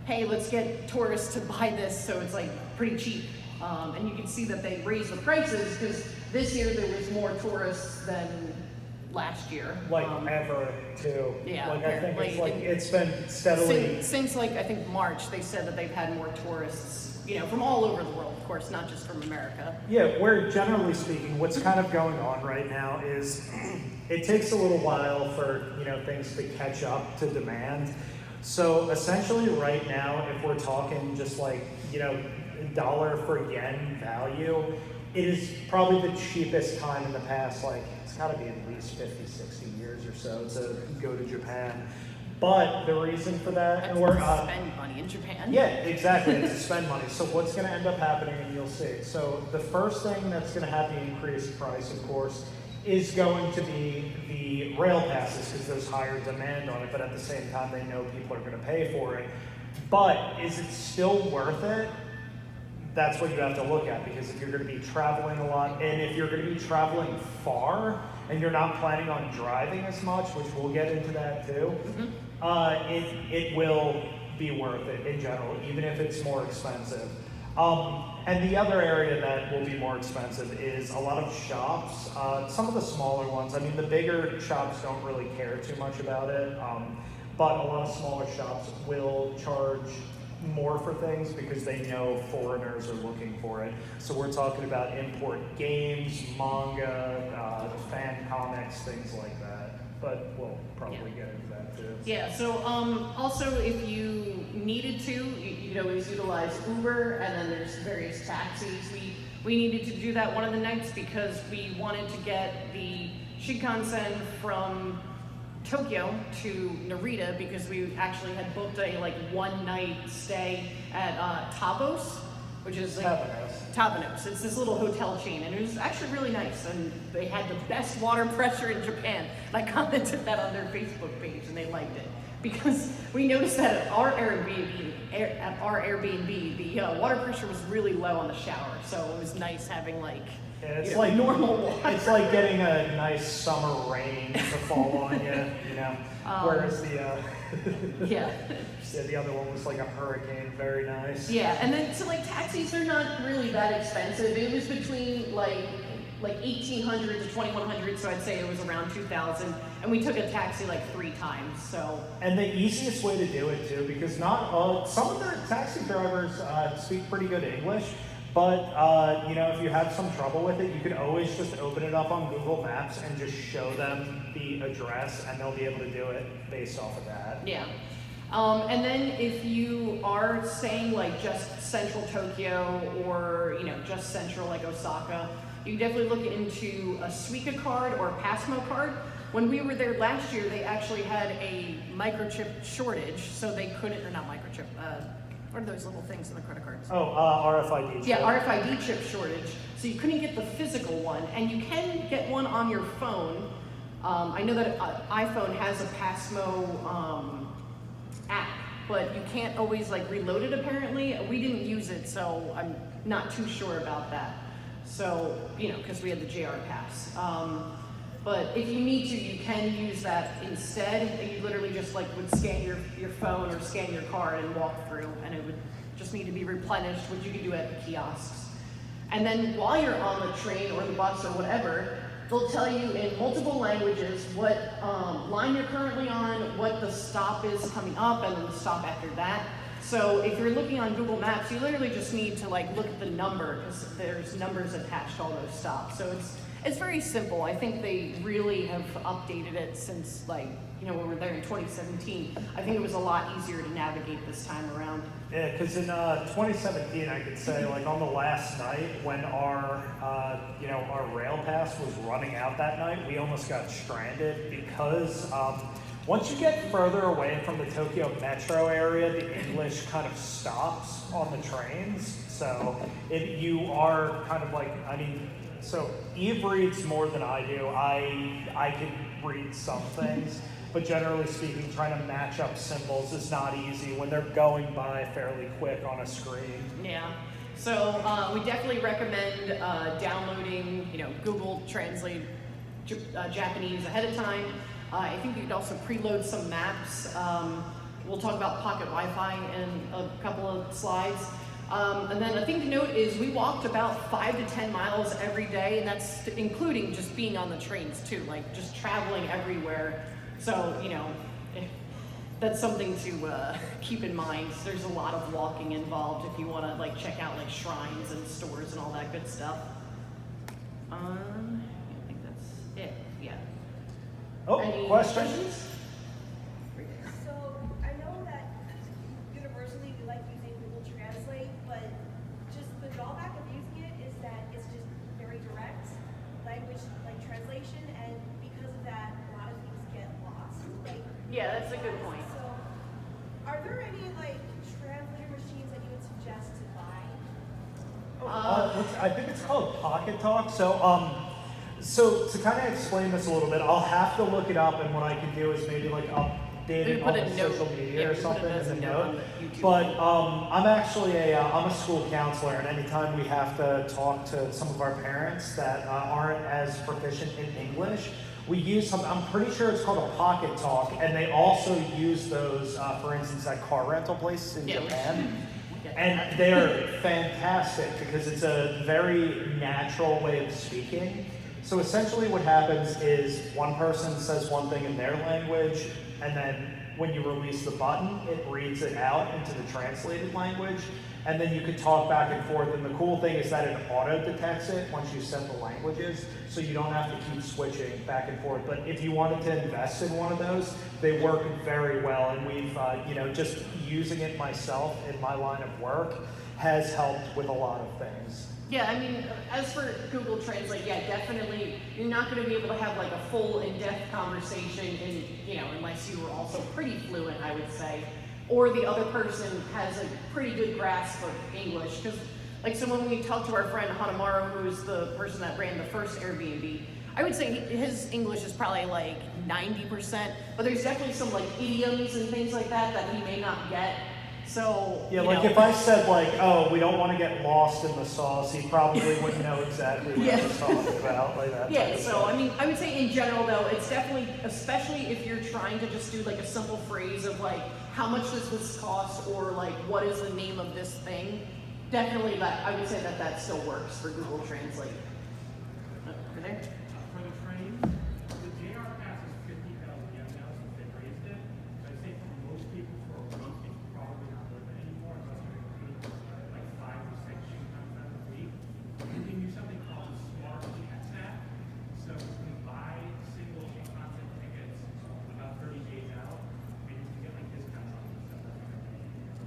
hey, let's get tourists to buy this, so it's pretty cheap. And you can see that they raised the prices because this year there was more tourists than last year. Ever, too. Yeah. I think it's been steadily... Since I think March, they said that they've had more tourists, from all over the world, of course, not just from America. Yeah, where generally speaking, what's kind of going on right now is it takes a little while for, things to catch up to demand. So essentially right now, if we're talking just dollar for yen value, it is probably the cheapest time in the past, it's gotta be at least 50, 60 years or so to go to Japan. But the reason for that, and we're spend money in Japan. Yeah, exactly. It's to spend money. So what's going to end up happening, and you'll see. So the first thing that's going to have the increased price, of course, is going to be the rail passes because there's higher demand on it. But at the same time, they know people are going to pay for it. But is it still worth it? That's what you have to look at, because if you're going to be traveling a lot, and if you're going to be traveling far, and you're not planning on driving as much, which we'll get into that too, it will be worth it in general, even if it's more expensive. And the other area that will be more expensive is a lot of shops. Some of the smaller ones, I mean, the bigger shops don't really care too much about it, but a lot of smaller shops will charge more for things because they know foreigners are looking for it. So we're talking about import games, manga, fan comics, things like that. But we'll probably get into that too. Yeah, so also if you needed to, you could always utilize Uber, and then there's various taxis. We needed to do that one of the nights because we wanted to get the Shinkansen from Tokyo to Narita because we actually had booked a one night stay at Tabos, which is Tabanos. It's this little hotel chain, and it was actually really nice, and they had the best water pressure in Japan. And I commented that on their Facebook page, and they liked it because we noticed that at our Airbnb, the water pressure was really low on the shower, so it was nice having it's normal water. It's like getting a nice summer rain to fall on you, you know. Whereas the other one was like a hurricane, very nice. Yeah, and then so taxis are not really that expensive. It was between like 1,800 to 2,100, so I'd say it was around 2,000. And we took a taxi 3 times. So. And the easiest way to do it too, because not some of the taxi drivers speak pretty good English. But, if you have some trouble with it, you could always just open it up on Google Maps and just show them the address, and they'll be able to do it based off of that. Yeah. And then if you are staying just central Tokyo or, just central Osaka, you definitely look into a Suica card or a Passmo card. When we were there last year, they actually had a microchip shortage, so they couldn't, or not microchip, what are those little things in the credit cards? RFID chip. Yeah, RFID chip shortage. So you couldn't get the physical one, and you can get one on your phone. I know that iPhone has a Passmo app, but you can't always reload it apparently. We didn't use it, so I'm not too sure about that. So, because we had the JR Pass. But if you need to, you can use that instead. You literally just would scan your phone or scan your card and walk through, and it would just need to be replenished, which you can do at the kiosks. And then while you're on the train or the bus or whatever, they'll tell you in multiple languages what line you're currently on, what the stop is coming up, and then the stop after that. So if you're looking on Google Maps, you literally just need to look at the number because there's numbers attached to all those stops. So it's very simple. I think they really have updated it since when we were there in 2017. I think it was a lot easier to navigate this time around. Yeah, because in 2017, I could say on the last night when our rail pass was running out that night, we almost got stranded because once you get further away from the Tokyo metro area, the English kind of stops on the trains. So you are kind of so Eve reads more than I do. I can read some things, but generally speaking, trying to match up symbols is not easy when they're going by fairly quick on a screen. Yeah. So we definitely recommend downloading, Google Translate Japanese ahead of time. I think you could also preload some maps. We'll talk about pocket Wi-Fi in a couple of slides. And then a thing to note is we walked about 5 to 10 miles every day, and that's including just being on the trains too, just traveling everywhere. So, that's something to keep in mind. There's a lot of walking involved if you want to check out shrines and stores and all that good stuff. I think that's it. Yeah. Oh, Any questions? So I know that universally we like using Google Translate, but just the drawback of using it is that it's just very direct language translation, and because of that, a lot of things get lost. Yeah, that's a good point. So, are there any translator machines that you would suggest to buy? I think it's called Pocket Talk. So to kind of explain this a little bit, I'll have to look it up, and what I can do is maybe update it on social media or something as a note. But I'm actually I'm a school counselor, and anytime we have to talk to some of our parents that aren't as proficient in English, we use some. I'm pretty sure it's called a Pocket Talk, and they also use those, for instance, at car rental places in Japan. get And that. they are fantastic because it's a very natural way of speaking. So essentially what happens is one person says one thing in their language, and then when you release the button, it reads it out into the translated language, and then you can talk back and forth. And the cool thing is that it auto-detects it once you set the languages, so you don't have to keep switching back and forth. But if you wanted to invest in one of those, they work very well, and we've, just using it myself in my line of work has helped with a lot of things. Yeah, I mean, as for Google Translate, yeah, definitely, you're not going to be able to have like a full in-depth conversation unless you were also pretty fluent, I would say, or the other person has a pretty good grasp of English. Because, so when we talked to our friend Hanamaru, who was the person that ran the first Airbnb, I would say his English is probably like 90%, but there's definitely some like idioms and things like that he may not get. So, yeah, if I said we don't want to get lost in the sauce, he probably wouldn't know exactly what I was talking about, like that. Yeah, so I mean, I would say in general though, it's definitely, especially if you're trying to just do like a simple phrase of how much does this cost, or what is the name of this thing, definitely I would say that still works for Google Translate. Over there? For the train, the JR pass is 50,000 yen now since they raised it. I'd say for most people for a week, it's probably not worth it anymore unless you're going to pay like 5 or 6 Shinkansen a week. You can use something called a smart pass app. So you can buy single Shinkansen tickets about 30 days out, and you can get discounts on them.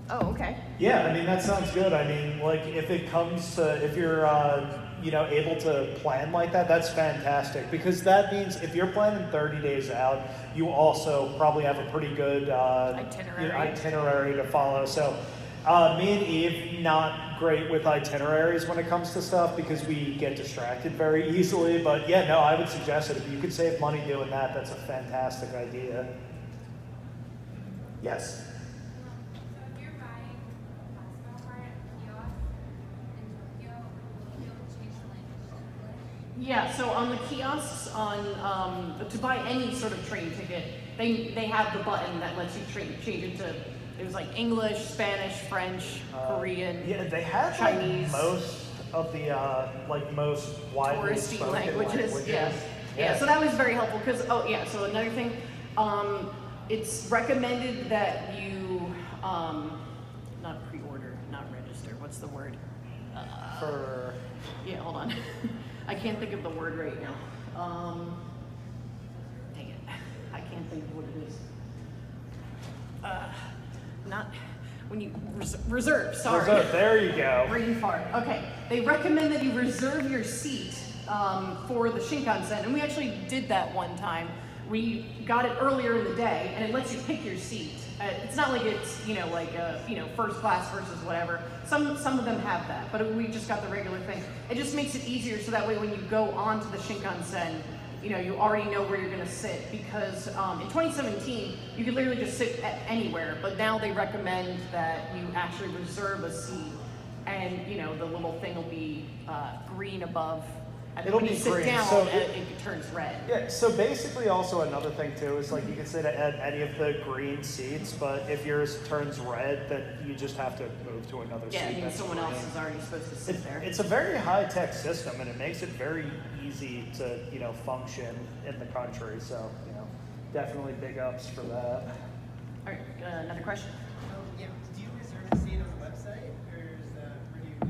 So Oh, okay. Yeah, I mean, that sounds good. I mean, if it comes to, if you're, able to plan like that, that's fantastic. Because that means if you're planning 30 days out, you also probably have a pretty good itinerary to follow. So me and Eve, not great with itineraries when it comes to stuff because we get distracted very easily. But yeah, no, I would suggest it. If you could save money doing that, that's a fantastic idea. Yes? Yeah, so on the kiosks to buy any sort of train ticket, they have the button that lets you change it to, it was English, Spanish, French, Korean, Yeah, they have Chinese. most of the most widely Touristy spoken languages. Yeah, so that was very helpful because, so another thing, it's recommended that you, not pre-order, not register, what's the word? Yeah, hold on. I can't think of the word right now. Dang it. I can't think of what it is. Not when you reserve, sorry. Reserve, there you go. Brain fart. Okay. They recommend that you reserve your seat for the Shinkansen, and we actually did that one time. We got it earlier in the day, and it lets you pick your seat. It's not like it's first class versus whatever. Some of them have that, but we just got the regular thing. It just makes it easier so that way when you go onto the Shinkansen, you already know where you're going to sit. Because in 2017, you could literally just sit anywhere, but now they recommend that you actually reserve a seat, and the little thing will be green above. And It'll when you be sit green, down, so it turns red. Yeah, so basically also another thing too is you can sit at any of the green seats, but if yours turns red, then you just have to move to another seat. Yeah, I mean, that's someone green. else is already supposed to sit there. It's a very high-tech system, and it makes it very easy to function in the country. So definitely big ups for that. All right, another question? Yeah, do you reserve a seat on the website, or is that where do you do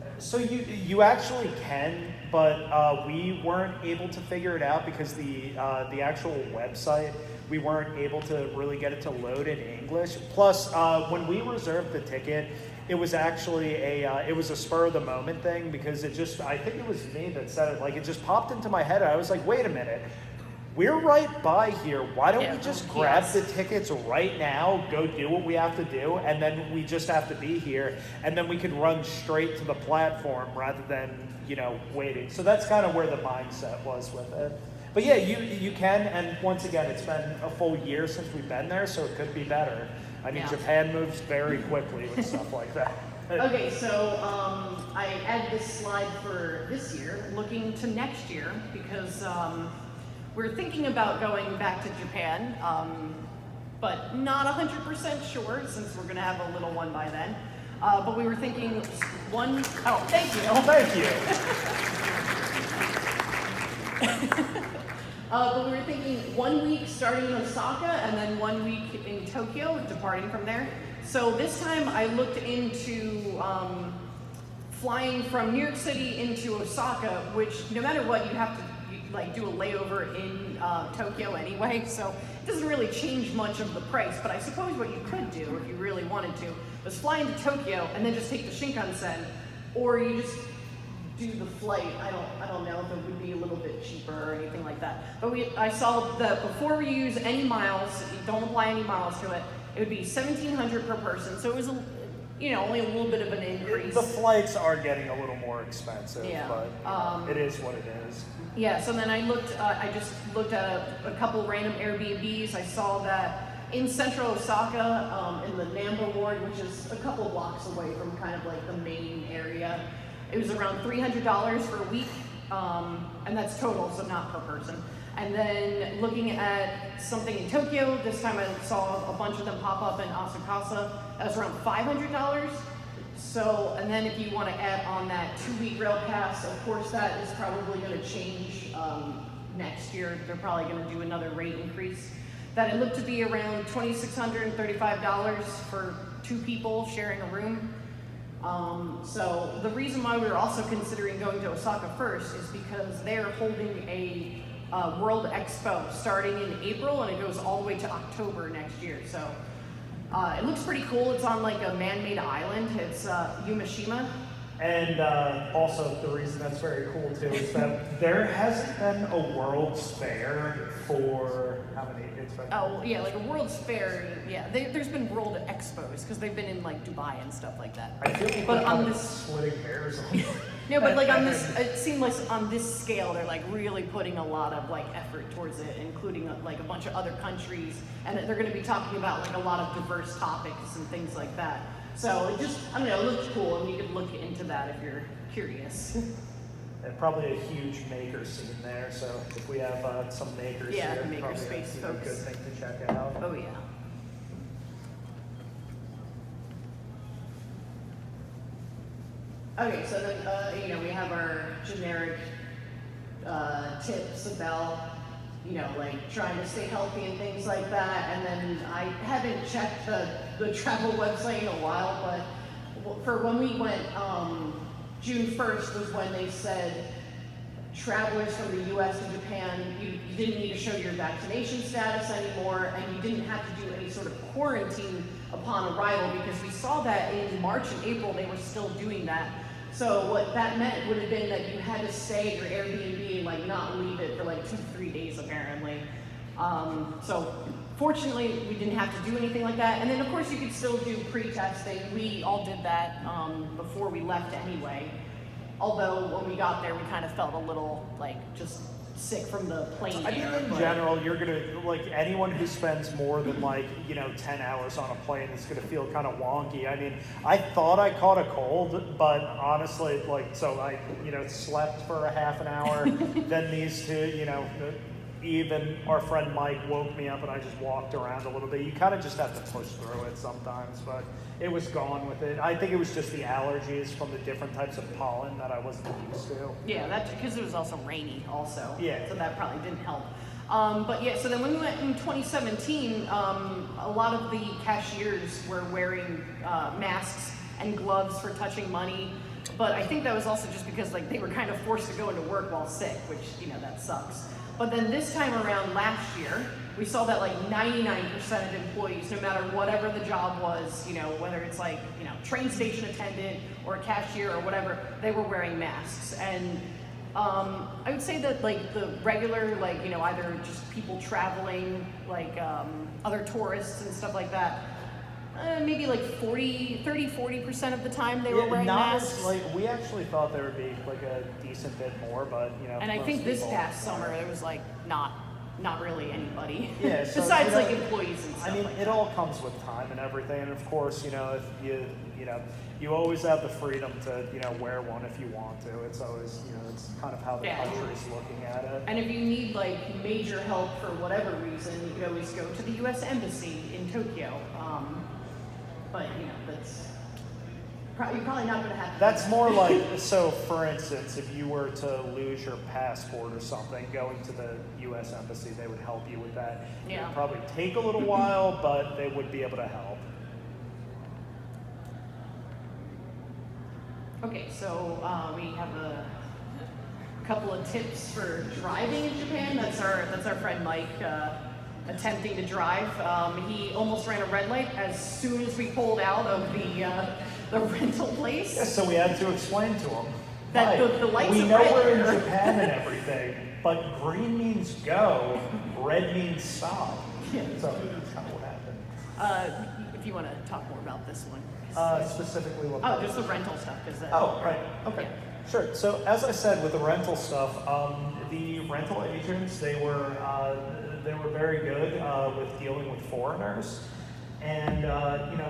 it? So you actually can, but we weren't able to figure it out because the actual website, we weren't able to really get it to load in English. Plus, when we reserved the ticket, it was actually it was a spur of the moment thing because I think it was me that said it. It just popped into my head. I was like, wait a minute. We're right by here. Why don't we just grab the tickets right now, go do what we have to do, and then we just have to be here, and then we can run straight to the platform rather than, waiting. So that's kind of where the mindset was with it. But yeah, you can, and once again, it's been a full year since we've been there, so it could be better. I mean, Japan moves very quickly with stuff like that. Okay, so I added this slide for this year, looking to next year, because we're thinking about going back to Japan, but not 100% sure since we're going to have a little one by then. But we were thinking oh, thank you. Thank you. But we were thinking 1 week starting in Osaka and then 1 week in Tokyo, departing from there. So this time I looked into flying from New York City into Osaka, which no matter what, you have to like do a layover in Tokyo anyway, so it doesn't really change much of the price. But I suppose what you could do if you really wanted to was fly into Tokyo and then just take the Shinkansen, or you just do the flight. I don't know if it would be a little bit cheaper or anything like that. But I saw that before we use any miles, you don't apply any miles to it, it would be $1,700 per person. So it was only a little bit of an increase. The flights are getting a little more expensive, Yeah. but it is what it is. Yeah, so then I just looked at a couple random Airbnbs. I saw that in central Osaka, in the Namba ward, which is a couple blocks away from kind of like the main area, it was around $300 for a week, and that's total, so not per person. And then looking at something in Tokyo, this time I saw a bunch of them pop up in Asakasa, that was around $500. So, and then if you want to add on that 2-week rail pass, of course that is probably going to change next year. They're probably going to do another rate increase. That it looked to be around $2,635 for 2 people sharing a room. So the reason why we were also considering going to Osaka first is because they're holding a World Expo starting in April, and it goes all the way to October next year. So it looks pretty cool. It's on like a man-made island. It's Yumashima. And also, the reason that's very cool too is that there hasn't been a World's Fair for how many? It's been Oh yeah, like a World's Fair. Yeah, there's been World Expos because they've been in like Dubai and stuff like that. I feel like But on I'm this, splitting hairs on no, but like on this, it seemed like on this scale, they're like really putting a lot of like effort towards it, including like a bunch of other countries, and they're going to be talking about like a lot of diverse topics and things like that. So it just, I don't know, it looks cool, and you could look into that if you're curious. And probably a huge maker scene there, so if we have some makers Yeah, here, maker probably space a folks. good thing to check out. Oh yeah. Okay, so then we have our generic tips about like trying to stay healthy and things like that. And then I haven't checked the travel website in a while, but for when we went, June 1st was when they said travelers from the US and Japan, you didn't need to show your vaccination status anymore, and you didn't have to do any sort of quarantine upon arrival, because we saw that in March and April they were still doing that. So what that meant would have been that you had to stay at your Airbnb and like not leave it for like 2-3 days apparently. So fortunately we didn't have to do anything like that. And then of course you could still do pre-testing. We all did that before we left anyway. Although when we got there we kind of felt a little like just sick from the plane I mean, air. in general, you're gonna, like, anyone who spends more than 10 hours on a plane is gonna feel kind of wonky. I mean, I thought I caught a cold, but honestly, so I, slept for a half an hour. Then these two, even our friend Mike woke me up and I just walked around a little bit. You kind of just have to push through it sometimes, but it was gone with it. I think it was just the allergies from the different types of pollen that I wasn't used to. Yeah, that's because it was also rainy also. Yeah. So that probably didn't help. But yeah, so then when we went in 2017, a lot of the cashiers were wearing masks and gloves for touching money. But I think that was also just because they were kind of forced to go into work while sick, which, that sucks. But then this time around last year, we saw that 99% of employees, no matter whatever the job was, whether it's train station attendant or a cashier or whatever, they were wearing masks. And I would say that the regular, either just people traveling, other tourists and stuff like that, maybe 30-40% of the time they were wearing masks. We actually thought there would be a decent bit more, but And I think this past summer there was not really anybody. Yeah, so, besides employees and stuff. I mean, it all comes with time and everything, and of course, if you always have the freedom to wear one if you want to. It's always it's kind of how the country's looking at it. And if you need major help for whatever reason, you could always go to the U.S. Embassy in Tokyo. But that's You're probably not going to have. That's more like, so for instance, if you were to lose your passport or something, going to the U.S. Embassy, they would help you with that. It Yeah. would probably take a little while, but they would be able to help. Okay, so we have a couple of tips for driving in Japan. That's our friend Mike attempting to drive. He almost ran a red light as soon as we pulled out of the rental place. Yeah, so we had to explain to them That the lights we are know red we're in here." Japan and everything, but green means go, red means stop. Yeah. So that's kind of what happened. If you want to talk more about this one. Specifically what? Oh, just the rental stuff, because Oh, right. Okay. Yeah. Sure. So as I said, with the rental stuff, the rental agents, they were very good with dealing with foreigners, and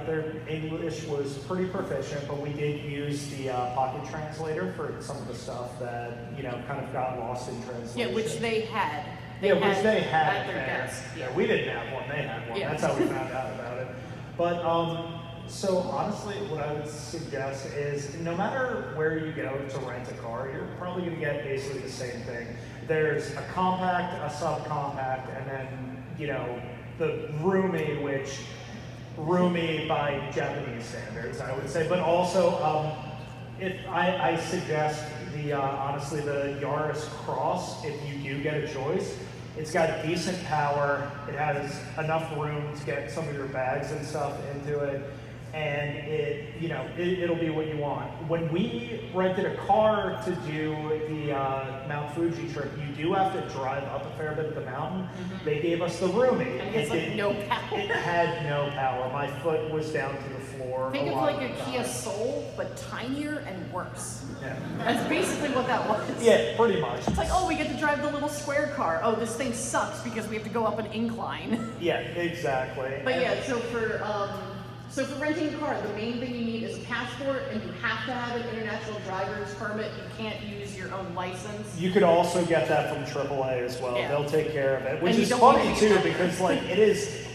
their English was pretty proficient. But we did use the pocket translator for some of the stuff that kind of got lost in translation. Yeah, which they had. Which they had at their there. desk. Yeah, we didn't have one; they had one. Yeah. That's how we found out about it. But so honestly, what I would suggest is no matter where you go to rent a car, you're probably going to get basically the same thing. There's a compact, a subcompact, and then the roomy, which roomy by Japanese standards, I would say. But also, if I suggest honestly the Yaris Cross, if you do get a choice. It's got decent power. It has enough room to get some of your bags and stuff into it, and it'll be what you want. When we rented a car to do the Mount Fuji trip, you do have to drive up a fair bit of the mountain. Mm-hmm. They gave us the roomy. And it's like no power. It had no power. My foot was down to the floor. Think of lot like of a the Kia time. Soul, but tinier and worse. Yeah. That's basically what that was. Yeah, pretty much. It's like, oh, we get to drive the little square car. Oh, this thing sucks because we have to go up an incline. Yeah, exactly. But yeah, so for renting a car, the main thing you need is a passport, and you have to have an international driver's permit. You can't use your own license. You could also get that from AAA as well. Yeah. They'll take care of it, which And you is don't funny need to too get because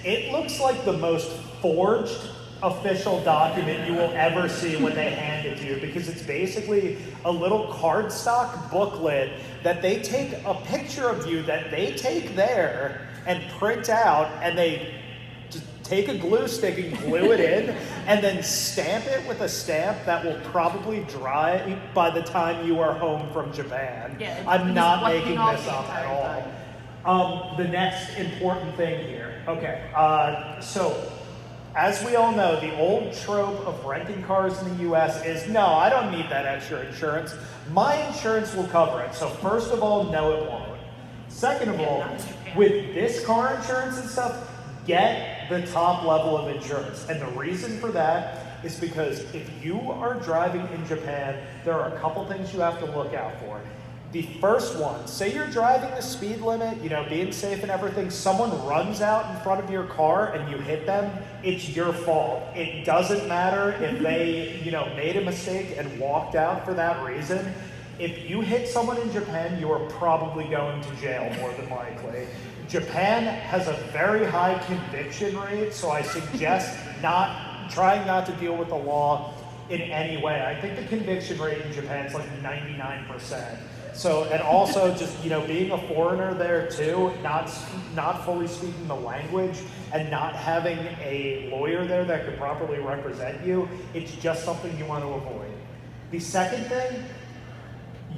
it looks like the most forged official document you will ever see when they hand it to you, because it's basically a little cardstock booklet that they take a picture of you that they take there and print out, and they just take a glue stick and glue it in and then stamp it with a stamp that will probably dry by the time you are home from Japan. Yeah, I'm it's not wiping making off this the up entire at all. The next important thing here. Okay, so as we all know, the old trope of renting cars in the US is, no, I don't need that extra insurance. My insurance will cover it. So first of all, no, it won't. Second of all, with this car insurance and stuff, get the top level of insurance. And the reason for that is because if you are driving in Japan, there are a couple things you have to look out for. The first one, say you're driving the speed limit, being safe and everything, someone runs out in front of your car and you hit them, it's your fault. It doesn't matter if they, made a mistake and walked out for that reason. If you hit someone in Japan, you are probably going to jail more than likely. Japan has a very high conviction rate, so I suggest trying not to deal with the law in any way. I think the conviction rate in Japan is like 99%. So, and also just, being a foreigner there too, not fully speaking the language and not having a lawyer there that could properly represent you, it's just something you want to avoid. The second thing,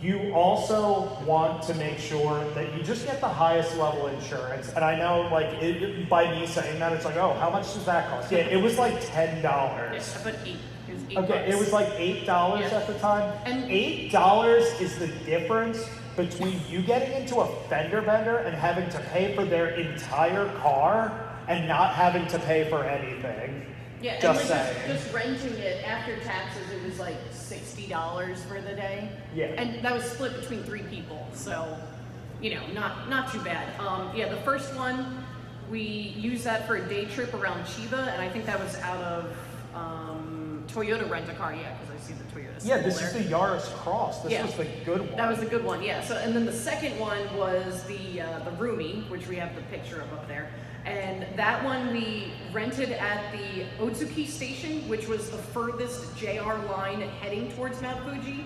you also want to make sure that you just get the highest level insurance. And I know, by me saying that, it's like, oh, how much does that cost? Yeah, it was like $10. Yes, but $8. It was $8. Okay, it was like $8 at the time. And $8 is the difference between you getting into a fender bender and having to pay for their entire car and not having to pay for anything. Yeah, Just and saying. just renting it after taxes, it was like $60 for the day. Yeah. And that was split between 3 people, so not too bad. The first one, we used that for a day trip around Chiba, and I think that was out of Toyota rent-a-car, yeah, because I see the Toyota. Yeah, symbol this there. is the Yaris Cross. This Yeah. was the good one. That was the good one, yeah. So, and then the second one was the Roomie, which we have the picture of up there. And that one we rented at the Otsuki station, which was the furthest JR line heading towards Mount Fuji.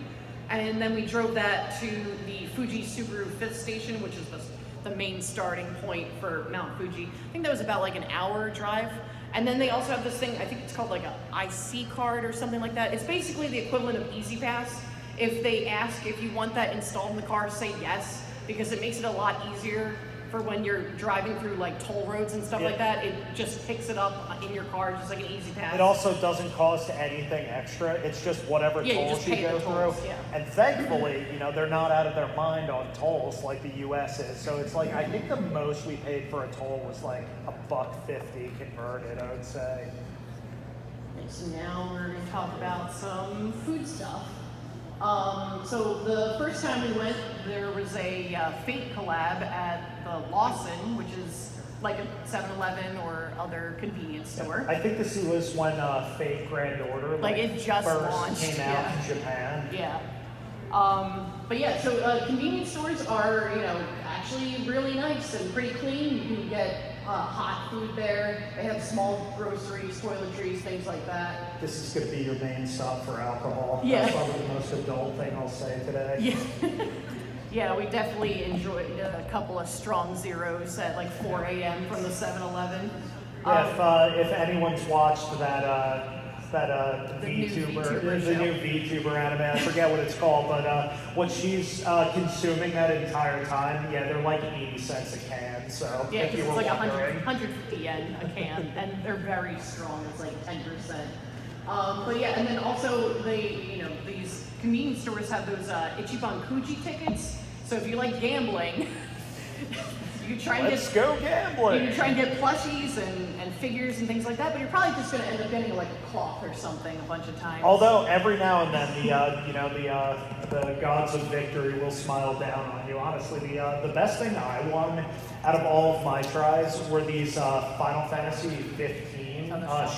And then we drove that to the Fuji Subaru 5th station, which is the main starting point for Mount Fuji. I think that was about like an hour drive. And then they also have this thing, I think it's called like a IC card or something like that. It's basically the equivalent of Easy Pass. If they ask if you want that installed in the car, say yes, because it makes it a lot easier for when you're driving through like toll roads and stuff Yeah. like that. It just picks it up in your car, just like an Easy Pass. It also doesn't cost anything extra. It's just whatever Yeah, you tolls just you pay go the tolls, through. yeah. And thankfully, they're not out of their mind on tolls like the US is. So it's like, I think the most we paid for a toll was like $1.50 converted, I would say. And so now we're going to talk about some food stuff. So the first time we went, there was a Fate collab at the Lawson, which is like a 7-Eleven or other convenience store. I think this was when Fate Grand Order Like, it just first launched, came out yeah. in Japan. Yeah. But yeah, so convenience stores are, actually really nice and pretty clean. You can get hot food there. They have small groceries, toiletries, things like that. This is going to be your main stop for alcohol. Yeah. That's probably the most adult thing I'll say today. Yeah. Yeah, we definitely enjoyed a couple of strong zeros at like 4 a.m. from the 7-Eleven. If anyone's watched that The new VTuber, VTuber the show. new VTuber anime, I forget what it's called, but what she's consuming that entire time, yeah, they're like 80 cents a can. So Yeah, if because you it's were like wondering. 150 yen a can, and they're very strong. It's like 10%. But yeah, and then also these convenience stores have those Ichiban Kuji tickets. So if you like gambling, you can try and Let's go you gambling. can try and get plushies and figures and things like that. But you're probably just going to end up getting like a cloth or something a bunch of times. Although every now and then the gods of victory will smile down on you. Honestly, the best thing I won out of all of my tries were these Final Fantasy 15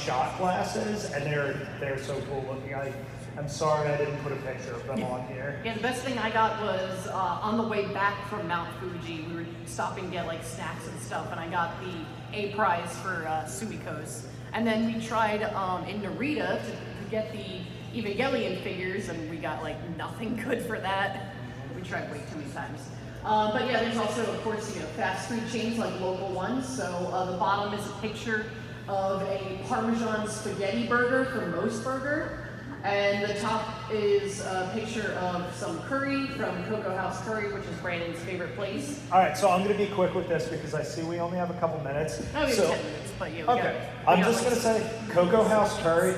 shot glasses, and they're so cool looking. I'm sorry I didn't put a picture of them on here. Yeah, the best thing I got was on the way back from Mount Fuji. We were stopping to get like snacks and stuff, and I got the A prize for Sumiko's. And then we tried in Narita to get the Evangelion figures, and we got like nothing good for that. We tried way too many times. But yeah, there's also, of course, fast food chains like local ones. So the bottom is a picture of a Parmesan spaghetti burger from Most Burger. And the top is a picture of some curry from Cocoa House Curry, which is Brandon's favorite place. All right, so I'm going to be quick with this because I see we only have a couple minutes. No, we have So- 10 minutes, but yeah, Okay, I'm just going to say Cocoa House Curry,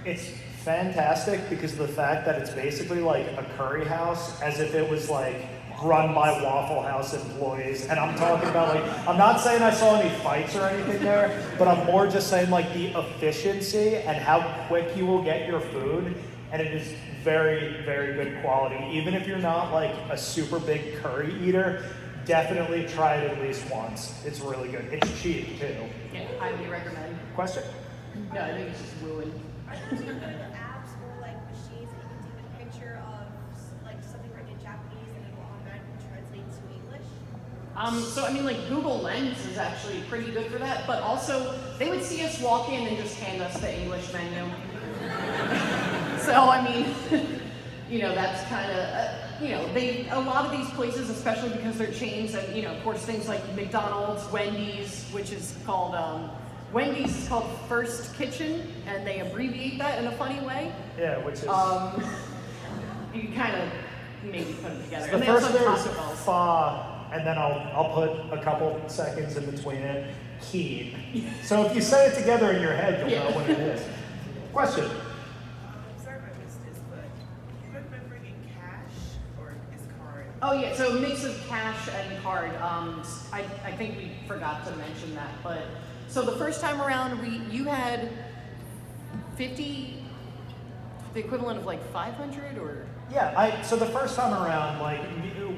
it's fantastic because of the fact that it's basically like a curry house as if it was like run by Waffle House employees. And I'm talking about I'm not saying I saw any fights or anything there, but I'm more just saying like the efficiency and how quick you will get your food. And it is very, very good quality. Even if you're not like a super big curry eater, definitely try it at least once. It's really good. It's cheap too. Yeah, highly recommend. Question? No, I think it's just wooing. Are there any apps or like machines that you can take a picture of like something written in Japanese and it will automatically translate to English? So I mean, like Google Lens is actually pretty good for that, but also they would see us walk in and just hand us the English menu. So I mean, that's kind of, a lot of these places, especially because they're chains, and of course things like McDonald's, Wendy's, which is called Wendy's is called First Kitchen, and they abbreviate that in a funny way. Yeah, which is You kind of maybe put them together. the And they also first there have is Taco Bell. fa, and then I'll put a couple seconds in between it. Keen. So if you say it together in your head, you'll know what it is. Question. Sorry if I missed this, but do you recommend bringing cash or is card? Oh yeah, so a mix of cash and card. I think we forgot to mention that, but so the first time around you had 50, the equivalent of like 500 or. Yeah, so the first time around,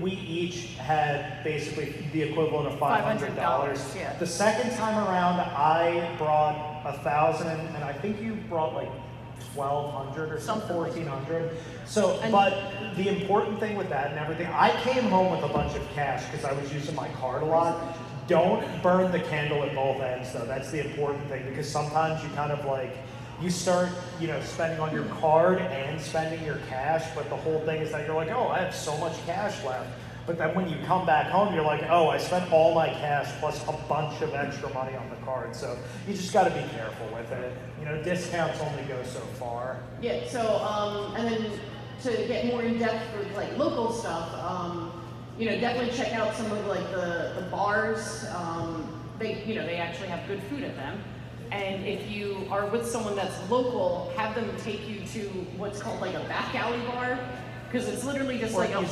we each had basically the equivalent of $500. yeah. The second time around, I brought 1,000, and I think you brought like 1,200 or Something like that. 1,400. So, but the important thing with that and everything, I came home with a bunch of cash because I was using my card a lot. Don't burn the candle at both ends though. That's the important thing, because sometimes you kind of like, you start, spending on your card and spending your cash, but the whole thing is that you're like, oh, I have so much cash left. But then when you come back home, you're like, oh, I spent all my cash plus a bunch of extra money on the card. So you just got to be careful with it. Discounts only go so far. Yeah, so, and then to get more in depth with like local stuff, definitely check out some of like the bars. They actually have good food at them. And if you are with someone that's local, have them take you to what's called like a back alley bar. Because it's literally just Or like a izakaya.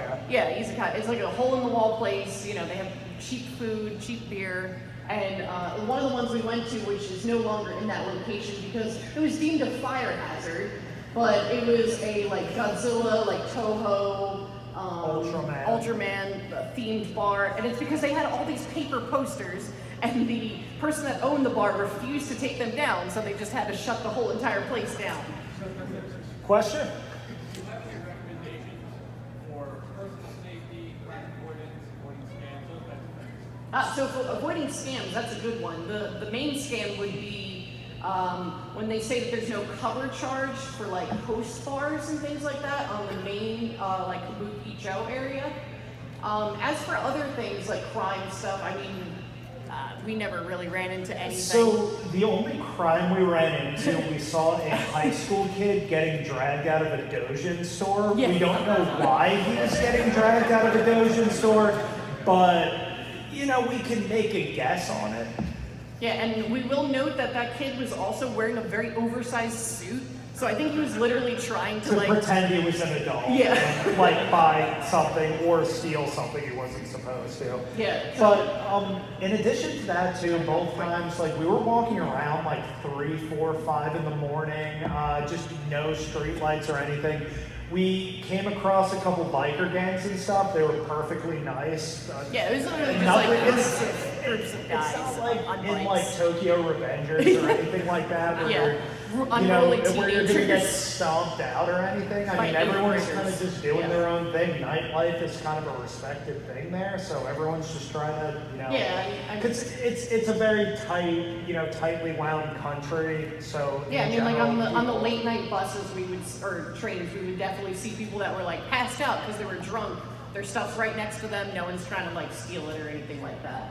hole. Yeah, izakaya. It's like a hole in the wall place. They have cheap food, cheap beer. And one of the ones we went to, which is no longer in that location because it was deemed a fire hazard, but it was a like Godzilla, like Toho, Ultraman themed bar. And it's because they had all these paper posters and the person that owned the bar refused to take them down, so they just had to shut the whole entire place down. Question? Do you have any recommendations for personal safety, crime avoidance, avoiding scams, those types of things? So for avoiding scams, that's a good one. The main scam would be when they say that there's no cover charge for like host bars and things like that on the main like Kabuki-cho area. As for other things like crime stuff, I mean, we never really ran into anything. So the only crime we ran into, we saw a high school kid getting dragged out of a Dojin store. Yeah. We don't know why he was getting dragged out of a Dojin store, but we can make a guess on it. Yeah, and we will note that that kid was also wearing a very oversized suit. So I think he was literally trying to like pretend he was an adult. Yeah. And, like buy something or steal something he wasn't supposed to. Yeah. But in addition to that too, both times like we were walking around like 3, 4, 5 in the morning, just no street lights or anything. We came across a couple biker gangs and stuff. They were perfectly nice. Yeah, it was literally just nothing- like groups of guys It's not like on in bikes. like Tokyo Revengers or anything like that, where Yeah. you're, Unruly where you're gonna get teenagers. stomped out or anything. I By mean, everyone's influencers. kind of just doing Yeah. their own thing. Nightlife is kind of a respected thing there, so everyone's just trying to, Yeah, I mean, because it's a very tight, tightly wound country. So yeah, I in mean, like on general, the late night buses, or trains, we would definitely see people that were like passed out because they were drunk. Their stuff's right next to them. No one's trying to like steal it or anything like that.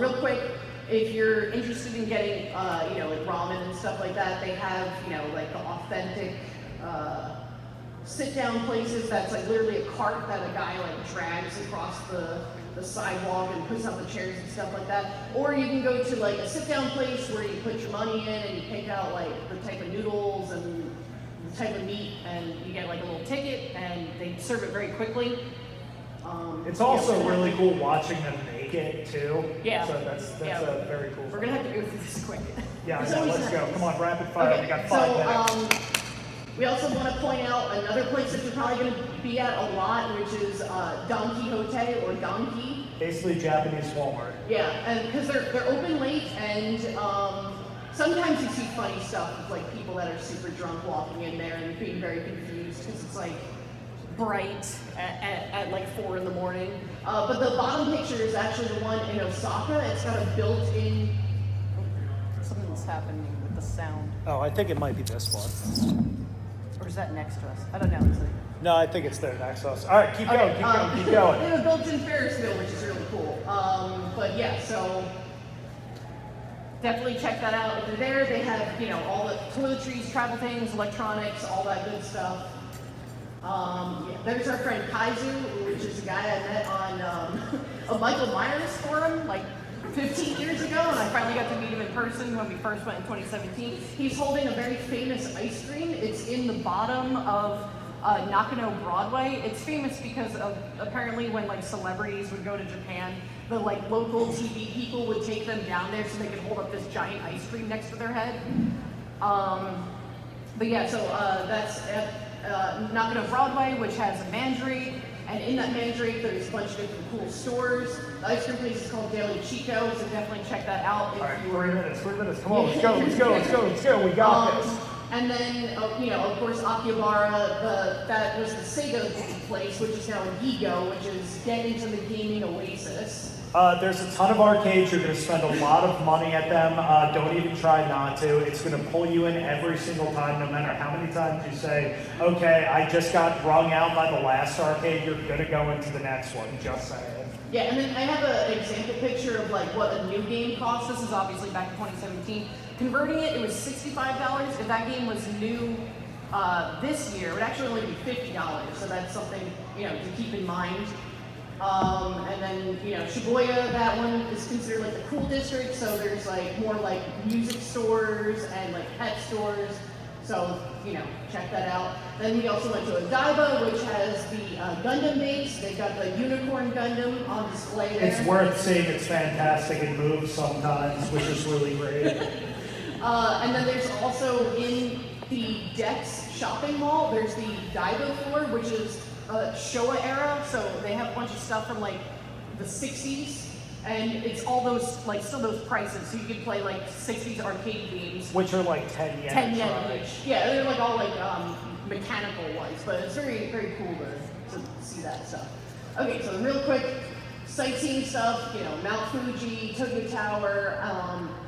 Real quick, if you're interested in getting, like ramen and stuff like that, they have, like the authentic sit-down places that's like literally a cart that a guy like drags across the sidewalk and puts out the chairs and stuff like that. Or you can go to like a sit-down place where you put your money in and you pick out like the type of noodles and the type of meat, and you get like a little ticket and they serve it very quickly. it's also really cool watching them make it too. Yeah. So that's Yeah. a very cool. We're gonna have to go through this quick. Yeah, It's yeah, always let's go. nice. Come on, rapid fire. Okay, We got 5 minutes. we also want to point out another place that you're probably going to be at a lot, which is Don Quixote or Donkey. Basically, Japanese Walmart. Yeah, and because they're open late, and sometimes you see funny stuff with like people that are super drunk walking in there and being very confused because it's like bright at like 4 in the morning. But the bottom picture is actually the one in Osaka. It's got a built-in. Something's happening with the sound. Oh, I think it might be this one. Or is that next to us? I don't know. It's like, No, I think it's there next to us. All right, keep going, keep going, keep They going. have a built-in Ferris wheel, which is really cool. But yeah, so definitely check that out. If you're there, they have, all the toiletries, travel things, electronics, all that good stuff. Yeah, there's our friend Kaizu, which is a guy I met on a Michael Myers forum like 15 years ago, and I finally got to meet him in person when we first went in 2017. He's holding a very famous ice cream. It's in the bottom of Nakano Broadway. It's famous because of apparently when like celebrities would go to Japan, the like local TV people would take them down there so they could hold up this giant ice cream next to their head. But yeah, so that's at Nakano Broadway, which has a mandrake, and in that mandrake there's a bunch of different cool stores. The ice cream place is called Daily Chico, so definitely check that out. If All right, you 3 minutes, 3 minutes. Come on, let's go, let's go, let's go, let's go. We got this. And then, of course, Akihabara, that was the Sega place, which is now Gigo, which is get into the gaming oasis. There's a ton of arcades. You're going to spend a lot of money at them. Don't even try not to. It's going to pull you in every single time, no matter how many times you say, okay, I just got wrung out by the last arcade. You're going to go into the next one. Just saying. Yeah, and then I have an example picture of like what a new game costs. This is obviously back in 2017. Converting it was $65. If that game was new this year, it would actually only be $50. So that's something to keep in mind. And then Shibuya, that one is considered like the cool district. So there's like more like music stores and like pet stores. So check that out. Then we also went to Odaiba, which has the Gundam base. They've got the Unicorn Gundam on display there. It's worth seeing. It's fantastic. It moves sometimes, which is really great. And then there's also in the Dex shopping mall, there's the Daiba floor, which is Showa era. So they have a bunch of stuff from like the 60s. And it's all those, like, still those prices. So you can play, like, 60s arcade games. Which are, like, 10 yen. 10 yen each. Yeah, they're, like, all, like, mechanical ones. But it's very, very cool to see that stuff. Okay, so real quick, sightseeing stuff, Mount Fuji, Tokyo Tower.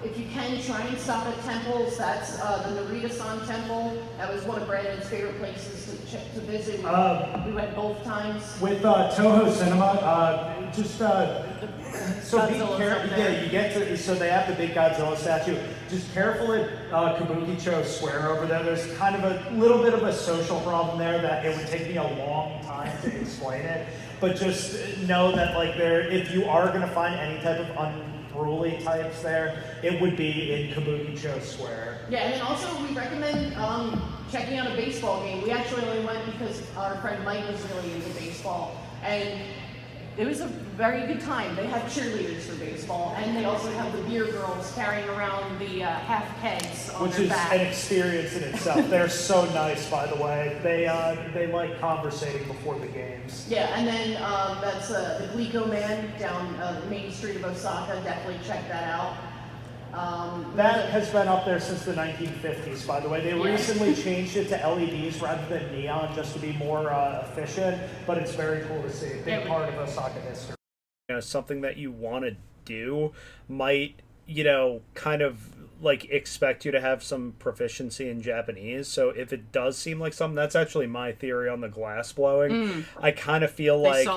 If you can, try and stop at temples. That's the Narita-san Temple. That was one of Brandon's favorite places to visit. We went both times. With Toho Cinema, so be careful. Yeah, you get to. So they have the big Godzilla statue. Just careful at Kabukicho Square over there. There's kind of a little bit of a social problem there that it would take me a long time to explain it. But just know that if you are going to find any type of unruly types there, it would be in Kabukicho Square. Yeah, and then also we recommend checking out a baseball game. We actually only went because our friend Mike was really into baseball, and it was a very good time. They have cheerleaders for baseball, and they also have the beer girls carrying around the half kegs on their back. Which is an experience in itself. They're so nice, by the way. They like conversating before the games. Yeah, and then that's the Glico Man down Main Street of Osaka. Definitely check that out. That has been up there since the 1950s, by the way. They recently changed it to LEDs rather than neon just to be more efficient, but it's very cool to see. Big part of Osaka history. Something that you want to do might, kind of expect you to have some proficiency in Japanese. So if it does seem like something, that's actually my theory on the glass blowing. I kind of feel like,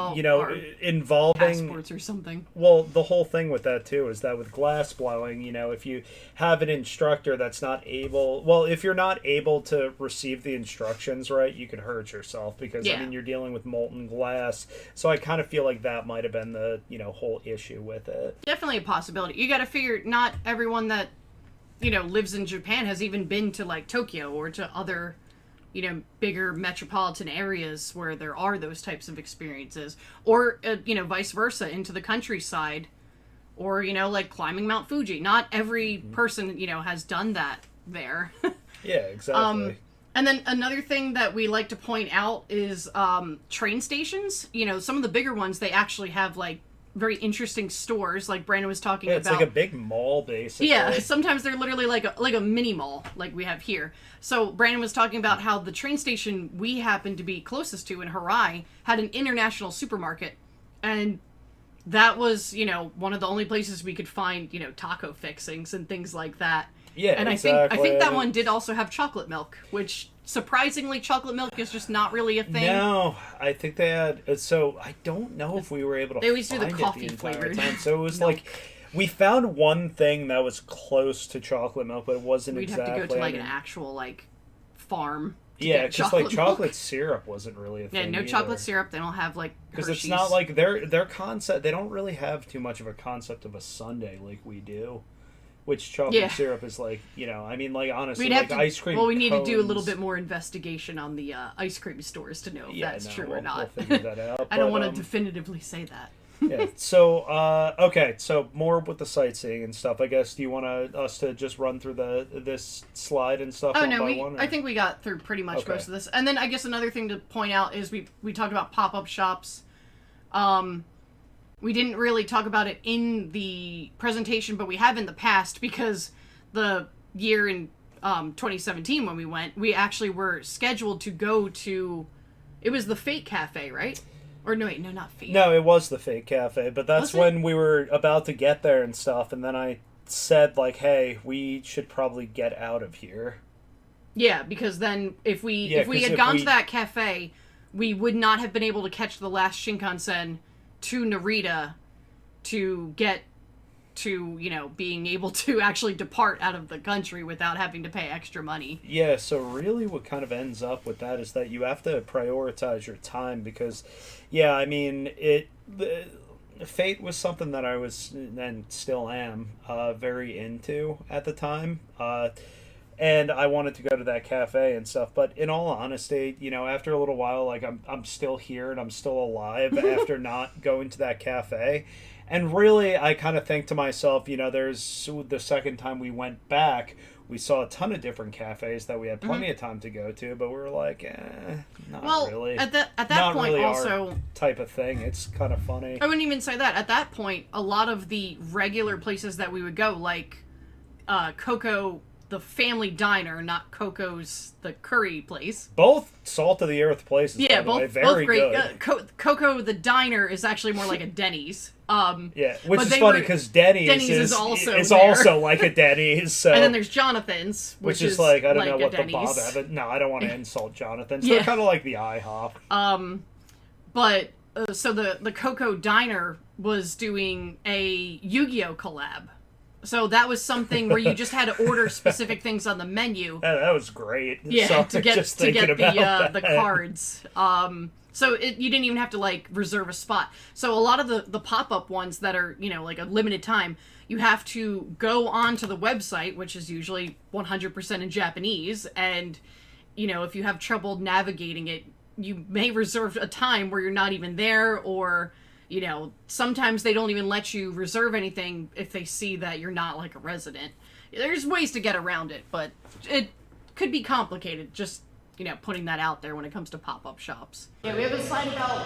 involving passports or something. Well, the whole thing with that too is that with glass blowing, if you have an instructor that's not able, if you're not able to receive the instructions right, you can hurt yourself because you're dealing with molten glass. So I kind of feel like that might have been the, whole issue with it. Definitely a possibility. You got to figure not everyone that lives in Japan has even been to Tokyo or to other, bigger metropolitan areas where there are those types of experiences, or vice versa into the countryside, or climbing Mount Fuji. Not every person has done that there. Yeah, exactly. And then another thing that we like to point out is train stations. Some of the bigger ones, they actually have very interesting stores, like Brandon was talking about. It's like a big mall, basically. Yeah, sometimes they're literally like a mini mall, like we have here. So Brandon was talking about how the train station we happened to be closest to in Harai had an international supermarket, and that was one of the only places we could find taco fixings and things like that. Yeah, and exactly. I think that one did also have chocolate milk, which surprisingly chocolate milk is just not really a thing. No, I think they had. So I don't know if we were able to. They always do find the it coffee the entire flavored. time. So it was we found one thing that was close to chocolate milk, but it wasn't We'd exactly. have to go to an actual farm. Yeah, just chocolate milk. syrup wasn't really a thing. Yeah, no either. chocolate syrup. They don't have because it's Hershey's. not like their concept. They don't really have too much of a concept of a sundae like we do. Which chocolate syrup is honestly, ice cream. Well, we need cones. to do a little bit more investigation on the ice cream stores to know if that's true or not. We'll figure that out. I don't want to definitively say that. Yeah. So, okay. So more with the sightseeing and stuff. I guess. Do you want us to just run through this slide and stuff? Oh one no, by one, I think we got through pretty much most of this. And then I guess another thing to point out is we talked about pop-up shops. We didn't really talk about it in the presentation, but we have in the past because the year in 2017 when we went, we actually were scheduled to go to, it was the Fate Cafe, right? Or no, wait, no, not Fate. No, it was the Fake Cafe, but that's Was it? when we were about to get there and stuff, and then I said, like, hey, we should probably get out of here. Yeah, because then if we Yeah, if we 'cause had if gone we- to that cafe, we would not have been able to catch the last Shinkansen to Narita to get to, you know, being able to actually depart out of the country without having to pay extra money. Yeah, so really what kind of ends up with that is that you have to prioritize your time because, yeah, I mean, Fate was something that I was, and still am, very into at the time. And I wanted to go to that cafe and stuff, but in all honesty, you know, after a little while, like, I'm still here and I'm still alive after not going to that cafe. And really, I kind of think to myself, you know, there's the second time we went back, we saw a ton of different cafes that we had plenty of time to go to, but we were like, not really. At that Not point, really also, our type of thing. It's kind of funny. I wouldn't even say that. At that point, a lot of the regular places that we would go, like Coco, the family diner, not Coco's the curry place. Both salt of the earth places. Yeah, by the way. both Very great. good. Coco the diner is actually more like a Denny's. Yeah, which but is they funny were- because Denny's is is also is there. also like a Denny's. So And then there's Jonathan's, which is is like I don't like know a what the Bob Denny's. Evans. No, I don't want to insult Jonathan's. Yeah. They're kind of like the IHOP. But so the Coco Diner was doing a Yu-Gi-Oh collab. So that was something where you just had to order specific things on the menu. Yeah, that was great. Yeah, So, to get just to thinking get about the that. cards. So you didn't even have to like reserve a spot. So a lot of the pop-up ones that are, you know, like a limited time, you have to go onto the website, which is usually 100% in Japanese, and you know, if you have trouble navigating it, you may reserve a time where you're not even there, or you know, sometimes they don't even let you reserve anything if they see that you're not like a resident. There's ways to get around it, but it could be complicated. Just, you know, putting that out there when it comes to pop-up shops. Yeah, we have a slide about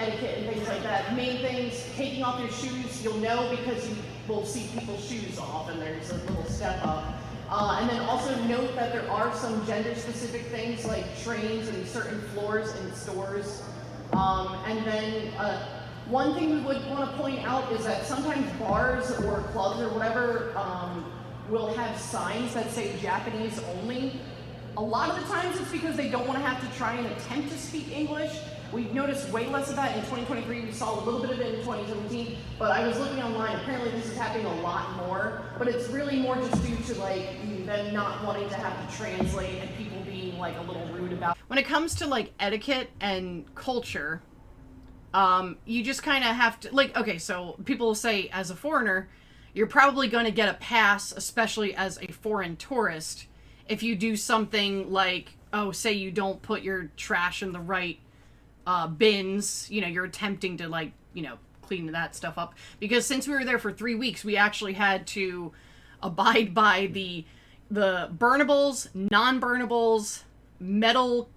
etiquette and things like that. Main things, taking off your shoes, you'll know because you will see people's shoes off and there's a little step up. And then also note that there are some gender-specific things like trains and certain floors in stores. And then one thing we would want to point out is that sometimes bars or clubs or whatever will have signs that say Japanese only. A lot of the times it's because they don't want to have to try and attempt to speak English. We've noticed way less of that in 2023. We saw a little bit of it in 2017, but I was looking online. Apparently this is happening a lot more, but it's really more just due to like them not wanting to have to translate and people being like a little rude about. When it comes to like etiquette and culture, you just kind of have to, like, okay, so people will say as a foreigner, you're probably going to get a pass, especially as a foreign tourist, if you do something like, oh, say you don't put your trash in the right bins, you know, you're attempting to, like, you know, clean that stuff up. Because since we were there for 3 weeks, we actually had to abide by the burnables, non-burnables, metal,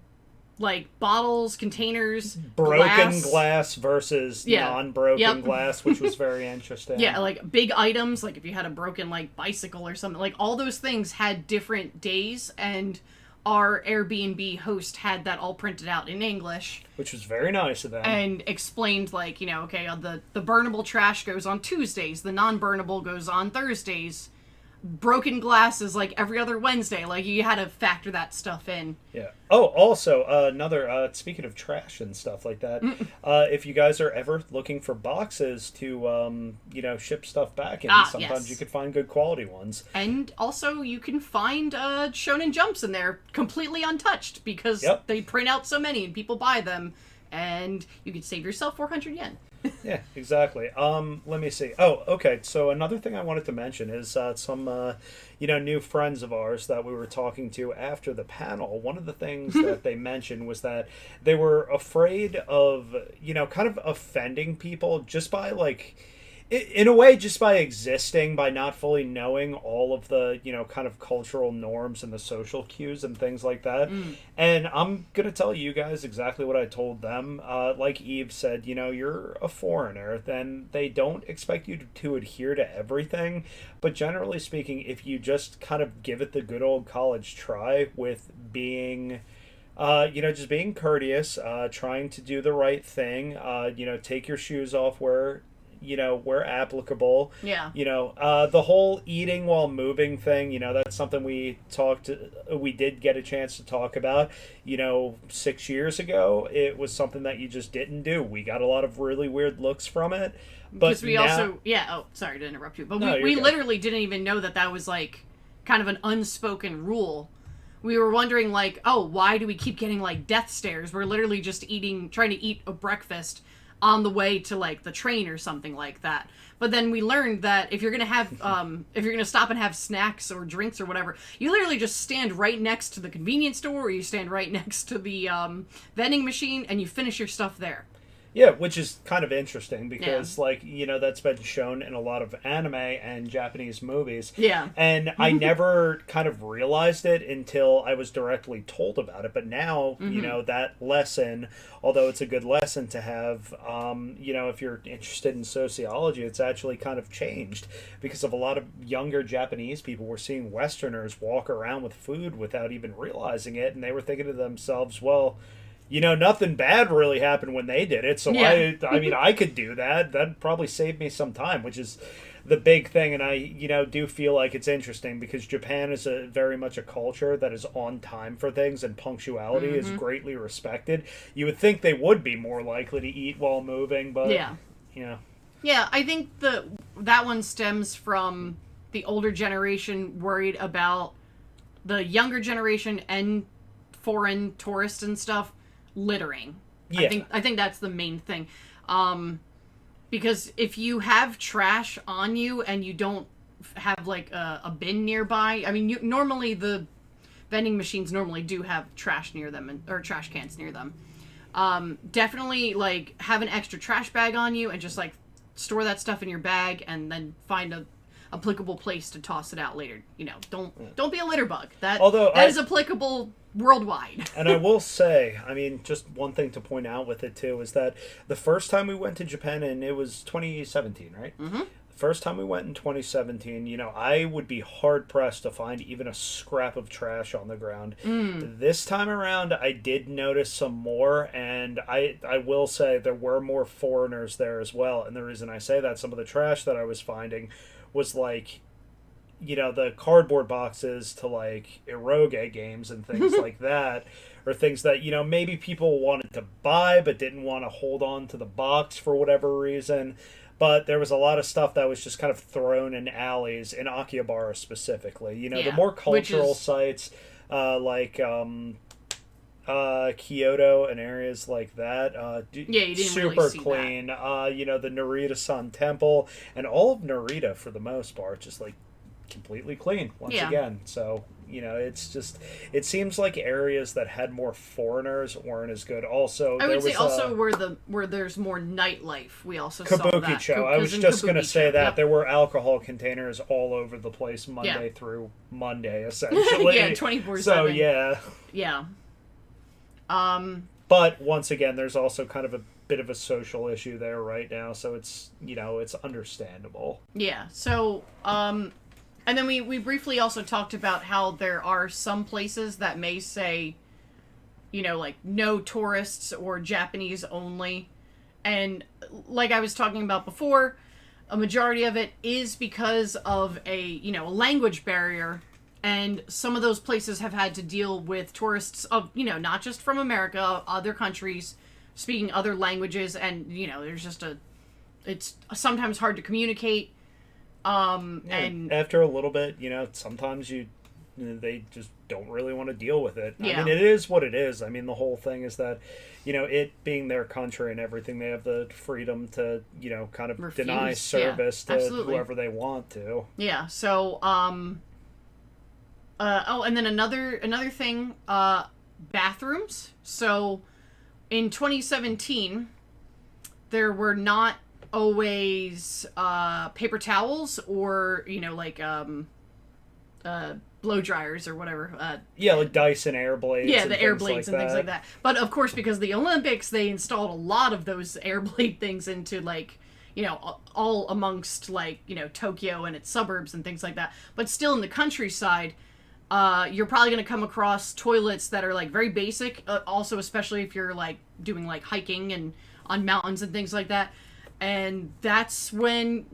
like, bottles, containers, Broken glass versus Yeah. non-broken Yep. glass, which was very interesting. Yeah, like big items, like if you had a broken like bicycle or something, like all those things had different days, and our Airbnb host had that all printed out in English which was very nice of them. and explained, like, you know, okay, the burnable trash goes on Tuesdays, the non-burnable goes on Thursdays, broken glass is like every other Wednesday. Like, you had to factor that stuff in. Yeah. Oh, also, another, speaking of trash and stuff like that, if you guys are ever looking for boxes to, you know, ship stuff back in, sometimes yes. you could find good quality ones. And also, you can find Shonen Jumps in there completely untouched because Yep. they print out so many and people buy them, and you could save yourself 400 yen. Yeah, exactly. Let me see. Oh, okay. So another thing I wanted to mention is some, you know, new friends of ours that we were talking to after the panel. One of the things that they mentioned was that they were afraid of, you know, kind of offending people just by, like, in a way, just by existing, by not fully knowing all of the, kind of cultural norms and the social cues and things like that. And I'm going to tell you guys exactly what I told them. Like Eve said, you're a foreigner, then they don't expect you to adhere to everything. But generally speaking, if you just kind of give it the good old college try with being... just being courteous, trying to do the right thing, take your shoes off where applicable. Yeah. The whole eating while moving thing, that's something we did get a chance to talk about. 6 years ago, it was something that you just didn't do. We got a lot of really weird looks from it. But because we also, sorry to interrupt you, but No, we you're good. literally didn't even know that was like kind of an unspoken rule. We were wondering like, oh, why do we keep getting like death stares? We're literally just trying to eat a breakfast on the way to like the train or something like that. But then we learned that if you're gonna have if you're gonna stop and have snacks or drinks or whatever, you literally just stand right next to the convenience store, or you stand right next to the vending machine, and you finish your stuff there. Yeah, which is kind of interesting because, that's been shown in a lot of anime and Japanese movies. Yeah. And I never kind of realized it until I was directly told about it. But now, that lesson, although it's a good lesson to have, if you're interested in sociology, it's actually kind of changed because of a lot of younger Japanese people were seeing Westerners walk around with food without even realizing it. And they were thinking to themselves, well... nothing bad really happened when they did it, so Yeah. I could do that. That'd probably save me some time, which is the big thing. And I, do feel like it's interesting because Japan is very much a culture that is on time for things, and punctuality is greatly respected. You would think they would be more likely to eat while moving, but Yeah, I think that one stems from the older generation worried about the younger generation and foreign tourists and stuff littering. Yeah. I think that's the main thing. Because if you have trash on you and you don't have like a bin nearby, I mean, normally the vending machines normally do have trash near them or trash cans near them. Definitely like have an extra trash bag on you and just like store that stuff in your bag and then find a applicable place to toss it out later. Don't be a litter bug. That is applicable worldwide. And I will say, just one thing to point out with it too is that the first time we went to Japan, and it was 2017, right? Mm-hmm. The first time we went in 2017, I would be hard pressed to find even a scrap of trash on the ground. This time around, I did notice some more, and I will say there were more foreigners there as well. And the reason I say that, some of the trash that I was finding was like, the cardboard boxes to like eroge games and things like that, or things that, maybe people wanted to buy but didn't want to hold on to the box for whatever reason. But there was a lot of stuff that was just kind of thrown in alleys, in Akihabara specifically. The more cultural sites, like Kyoto and areas like that, you didn't super really see clean. The Narita-san Temple and all of Narita for the most part, just like completely clean once again. So it seems like areas that had more foreigners weren't as good. Also, I would say also where there's more nightlife, we also saw that. Kabukicho. I was just going to say that there were alcohol containers all over the place Monday through Monday, essentially. 24/7. So yeah. But once again, there's also kind of a bit of a social issue there right now, so it's it's understandable. Yeah. So and then we briefly also talked about how there are some places that may say, like no tourists or Japanese only. And like I was talking about before, a majority of it is because of a language barrier. And some of those places have had to deal with tourists of, not just from America, other countries speaking other languages. And, there's just it's sometimes hard to communicate. And after a little bit, sometimes they just don't really want to deal with it. Yeah. It is what it is. The whole thing is that, it being their country and everything, they have the freedom to, kind of refuse. deny service to absolutely. whoever they want to. Yeah. So, and then another thing, bathrooms. So in 2017, there were not always paper towels or, like blow dryers or whatever. Yeah, like Dyson air blades. Yeah, and the air things blades like and things like that. But of course, because of the Olympics, they installed a lot of those air blade things into all amongst Tokyo and its suburbs and things like that. But still in the countryside, you're probably going to come across toilets that are very basic. Also, especially if you're doing hiking and on mountains and things like that. And that's when,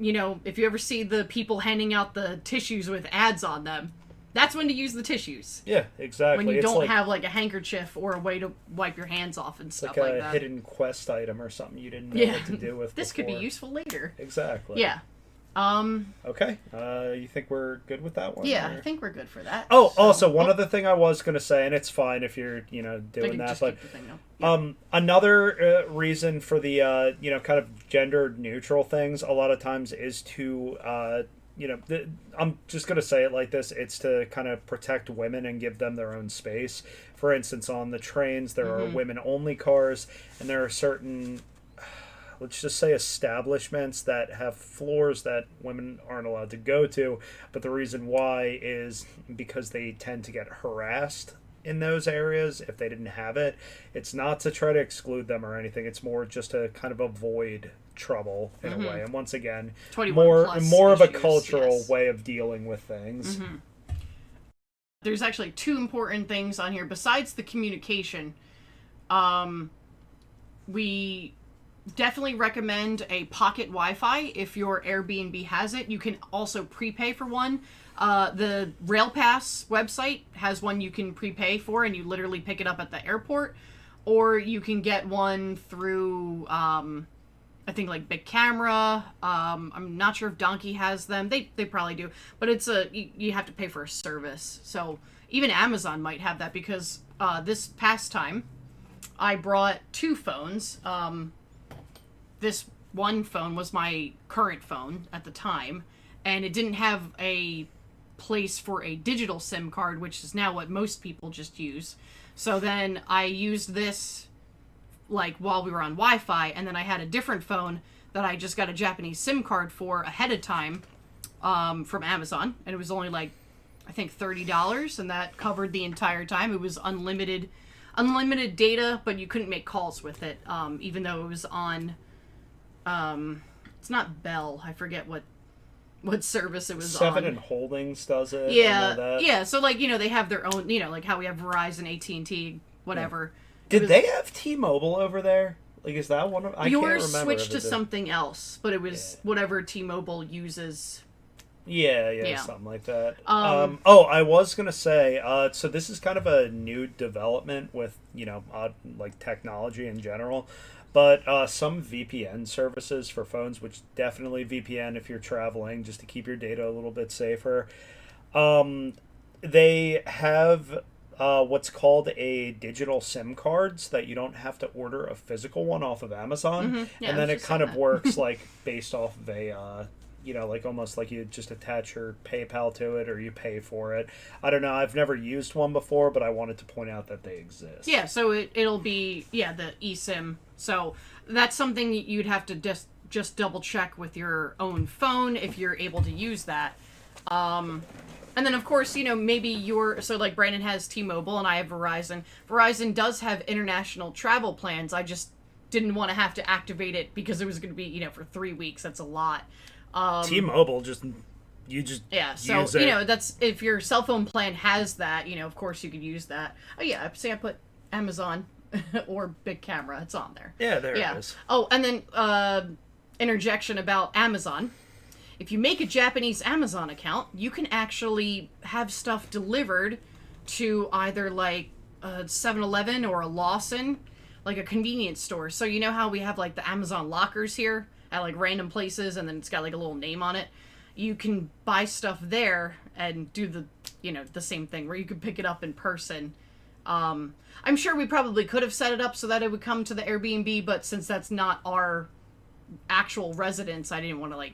if you ever see the people handing out the tissues with ads on them, that's when to use the tissues. Yeah, exactly. When you It's don't have a handkerchief or a way to wipe your hands off and stuff like that. A hidden quest item or something you didn't know what to do with. This before. could be useful later. Exactly. Yeah. Okay. You think we're good with that one? Yeah, or? I think we're good for that. Oh, also one other thing I was going to say, and it's fine if you're doing that, but another reason for the kind of gender neutral things a lot of times is to I'm just going to say it like this. It's to kind of protect women and give them their own space. For instance, on the trains, there are women-only cars, and there are certain, let's just say, establishments that have floors that women aren't allowed to go to. But the reason why is because they tend to get harassed in those areas if they didn't have it. It's not to try to exclude them or anything. It's more just to kind of avoid trouble in a way. And once again, more of a cultural way of dealing with things. There's actually two important things on here besides the communication. We definitely recommend a pocket Wi-Fi if your Airbnb has it. You can also prepay for one. The RailPass website has one you can prepay for, and you literally pick it up at the airport, or you can get one through I think Big Camera. I'm not sure if Donkey has them. They probably do, but it's you have to pay for a service. So even Amazon might have that, because this past time I brought two phones. This one phone was my current phone at the time, and it didn't have a place for a digital SIM card, which is now what most people just use. So then I used this while we were on Wi-Fi, and then I had a different phone that I just got a Japanese SIM card for ahead of time from Amazon, and it was only I think $30, and that covered the entire time. It was unlimited data, but you couldn't make calls with it, even though it was on it's not Bell, I forget what service it was on. 7 and Holdings does it. Yeah, so they have their own, like how we have Verizon, AT&T, whatever. Did they have T-Mobile over there? Is that one of... I can't remember. Yours switched to something else, but it was whatever T-Mobile uses. Yeah, something like that. I was going to say, so this is kind of a new development with, technology in general, but some VPN services for phones, which definitely VPN if you're traveling, just to keep your data a little bit safer, they have... what's called a digital SIM cards that you don't have to order a physical one off of Amazon. And then it kind of works based off of a, almost like you just attach your PayPal to it or you pay for it. I don't know. I've never used one before, but I wanted to point out that they exist. Yeah, so it'll be, the eSIM. So that's something you'd have to just double check with your own phone if you're able to use that. And then, of course, maybe Brandon has T-Mobile and I have Verizon. Verizon does have international travel plans. I just didn't want to have to activate it because it was going to be, for 3 weeks. That's a lot. T-Mobile, yeah, so, use it. that's, if your cell phone plan has that, of course you could use that. Oh, yeah, say I put Amazon or Big Camera. It's on there. Yeah, there it is. Oh, and then, interjection about Amazon. If you make a Japanese Amazon account, you can actually have stuff delivered to either a 7-Eleven or a Lawson, a convenience store. So you know how we have the Amazon lockers here at random places, and then it's got a little name on it. You can buy stuff there and do the same thing where you can pick it up in person. I'm sure we probably could have set it up so that it would come to the Airbnb, but since that's not our actual residence, I didn't want to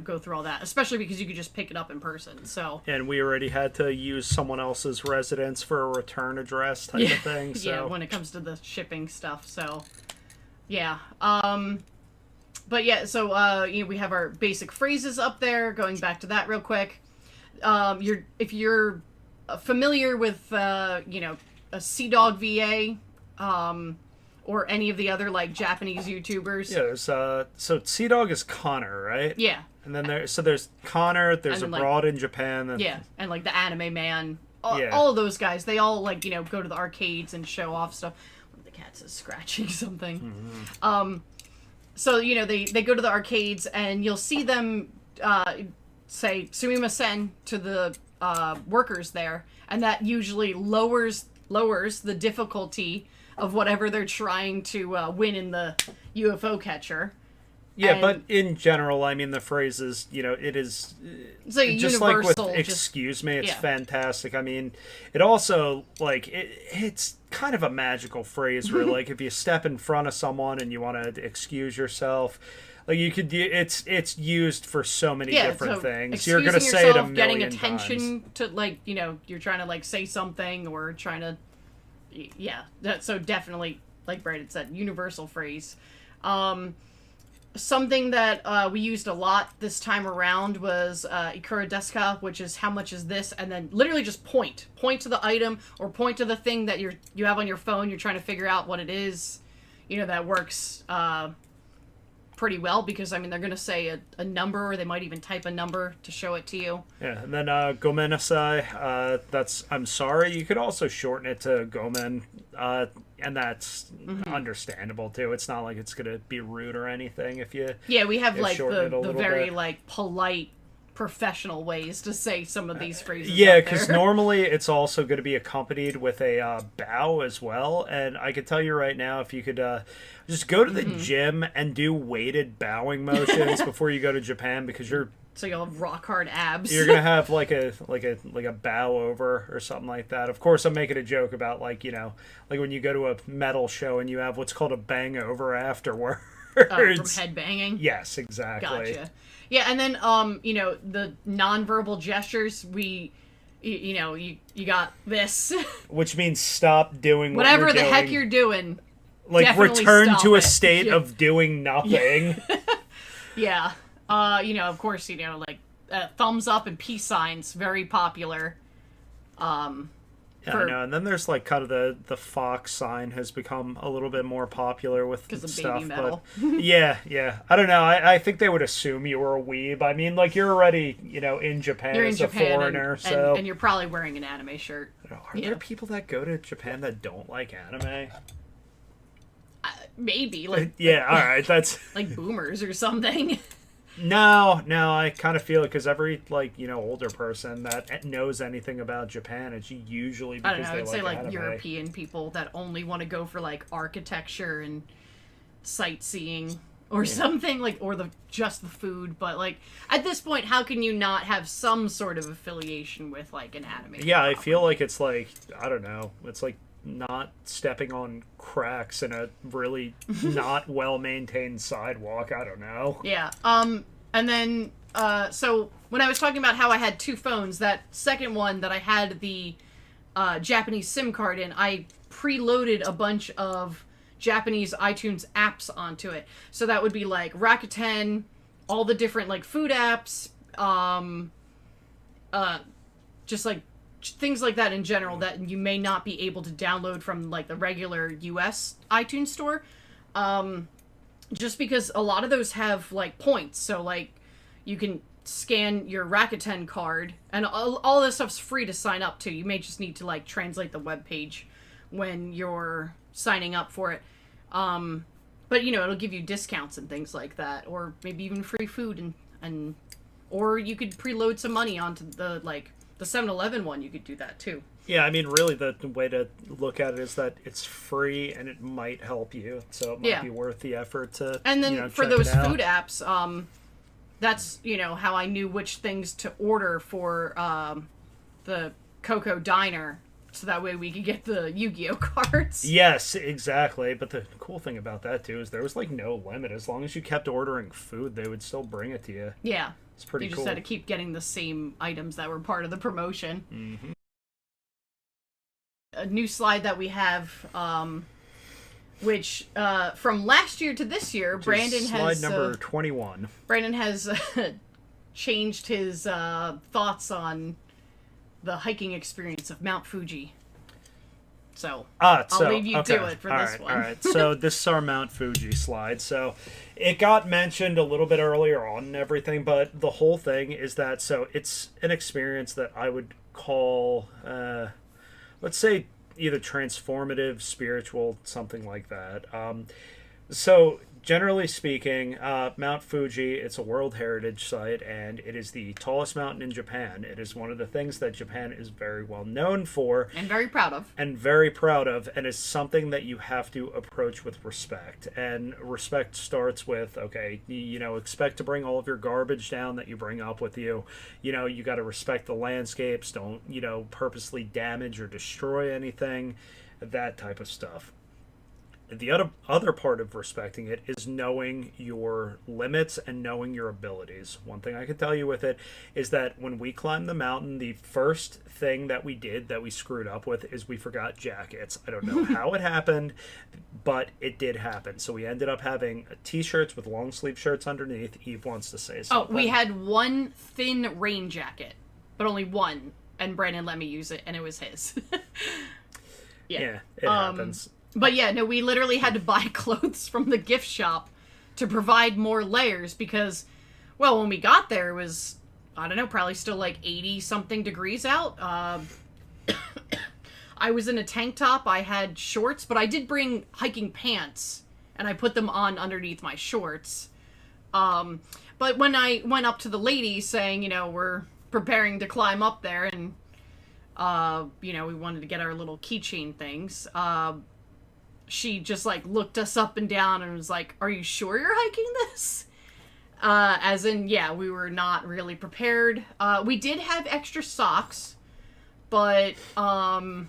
go through all that, especially because you could just pick it up in person. So, and we already had to use someone else's residence for a return address type of thing. So. Yeah, when it comes to the shipping stuff. So, yeah. But yeah, so we have our basic phrases up there. Going back to that real quick, if you're familiar with a Sea Dog VA, or any of the other like Japanese YouTubers. Yeah, there's so Sea Dog is Connor, right? Yeah. And then there's Connor, there's And a then, broad in Japan. And like the Anime Man, all of those guys, they all like go to the arcades and show off stuff. The cat's is scratching something. Mm-hmm. So they go to the arcades and you'll see them say "sumimasen" to the workers there, and that usually lowers the difficulty of whatever they're trying to win in the UFO catcher. Yeah, but in general, I mean, the phrase is, it is it's like just universal, like with "excuse me," it's fantastic. I mean, it also like it's kind of a magical phrase where like if you step in front of someone and you want to excuse yourself, like you could it's used for so many different things. You're gonna say it a million getting attention times. to like you're trying to like say something or trying to so definitely like Brandon said, universal phrase. Something that we used a lot this time around was ikura desu ka, which is how much is this, and then literally just point to the item or point to the thing that you have on your phone. You're trying to figure out what it is. That works pretty well because I mean they're gonna say a number or they might even type a number to show it to you. Yeah, and then gomenasai, that's I'm sorry. You could also shorten it to gomen, and that's understandable too. It's not like it's gonna be rude or anything if you we have like the very bit. like polite professional ways to say some of these phrases. Yeah, because normally it's also going to be accompanied with a bow as well. And I can tell you right now, if you could just go to the gym and do weighted bowing motions before you go to Japan, because so you'll have rock hard abs. You're gonna have like a bow over or something like that. Of course, I'm making a joke about like when you go to a metal show and you have what's called a bang over afterwards. From head banging. Yes, exactly. Gotcha. Yeah, and then the nonverbal gestures, you got this. Which means stop doing whatever what the doing. heck you're doing. Like return to a it. state of doing nothing. Yeah. Of course, like thumbs up and peace signs, very popular. Yeah, I know. And then there's like kind of the fox sign has become a little bit more popular with stuff. Baby metal. But yeah. I don't know. I think they would assume you were a weeb. I mean, like you're already, in Japan as a foreigner, so and you're probably wearing an anime shirt. Are there people that go to Japan that don't like anime? Maybe like all right, that's like boomers or something. No, I kind of feel it because every older person that knows anything about Japan, it's usually because I don't know. I'd they say like anime. European people that only want to go for like architecture and sightseeing or something or just the food. But like at this point, how can you not have some sort of affiliation with like an anime? Yeah, I feel like it's like I don't know. It's like not stepping on cracks in a really not well maintained sidewalk. I don't know. Yeah. And then so when I was talking about how I had two phones, that second one that I had the Japanese SIM card in, I preloaded a bunch of Japanese iTunes apps onto it. So that would be like Rakuten, all the different like food apps, just like things like that in general that you may not be able to download from like the regular US iTunes store. Just because a lot of those have like points. So like you can scan your Rakuten card and all this stuff's free to sign up to. You may just need to like translate the web page when you're signing up for it. But it'll give you discounts and things like that, or maybe even free food and or you could preload some money onto the 7-Eleven one. You could do that too. Yeah, I mean, really, the way to look at it is that it's free and it might help you, so it might be worth the effort to. And then for those food apps, that's how I knew which things to order for the Coco Diner, so that way we could get the Yu-Gi-Oh cards. Yes, exactly. But the cool thing about that too is there was like no limit. As long as you kept ordering food, they would still bring it to you. Yeah, it's pretty cool. You just had to keep getting the same items that were part of the promotion. Mm-hmm. A new slide that we have which from last year to this year, Brandon Slide has number 21. Brandon has changed his thoughts on the hiking experience of Mount Fuji. So I'll leave you to it for this one. All right. So this is our Mount Fuji slide. So it got mentioned a little bit earlier on and everything, but the whole thing is that it's an experience that I would call, let's say, either transformative, spiritual, something like that. So generally speaking, Mount Fuji, it's a World Heritage Site, and it is the tallest mountain in Japan. It is one of the things that Japan is very well known for. And very proud of. And is something that you have to approach with respect. And respect starts with, okay, expect to bring all of your garbage down that you bring up with you. You got to respect the landscapes. Don't, purposely damage or destroy anything. That type of stuff. The other part of respecting it is knowing your limits and knowing your abilities. One thing I can tell you with it is that when we climbed the mountain, the first thing that we did that we screwed up with is we forgot jackets. I don't know how it happened, but it did happen. So we ended up having t-shirts with long sleeve shirts underneath. Eve wants to say something. Oh, we had one thin rain jacket, but only one, and Brandon let me use it, and it was his. Yeah, it happens. But yeah, no, we literally had to buy clothes from the gift shop to provide more layers because, well, when we got there, it was, I don't know, probably still like 80-something degrees out. I was in a tank top, I had shorts, but I did bring hiking pants, and I put them on underneath my shorts. But when I went up to the lady saying, we're preparing to climb up there, and, we wanted to get our little keychain things, she just looked us up and down and was like, "Are you sure you're hiking this?" As in, yeah, we were not really prepared. We did have extra socks, but that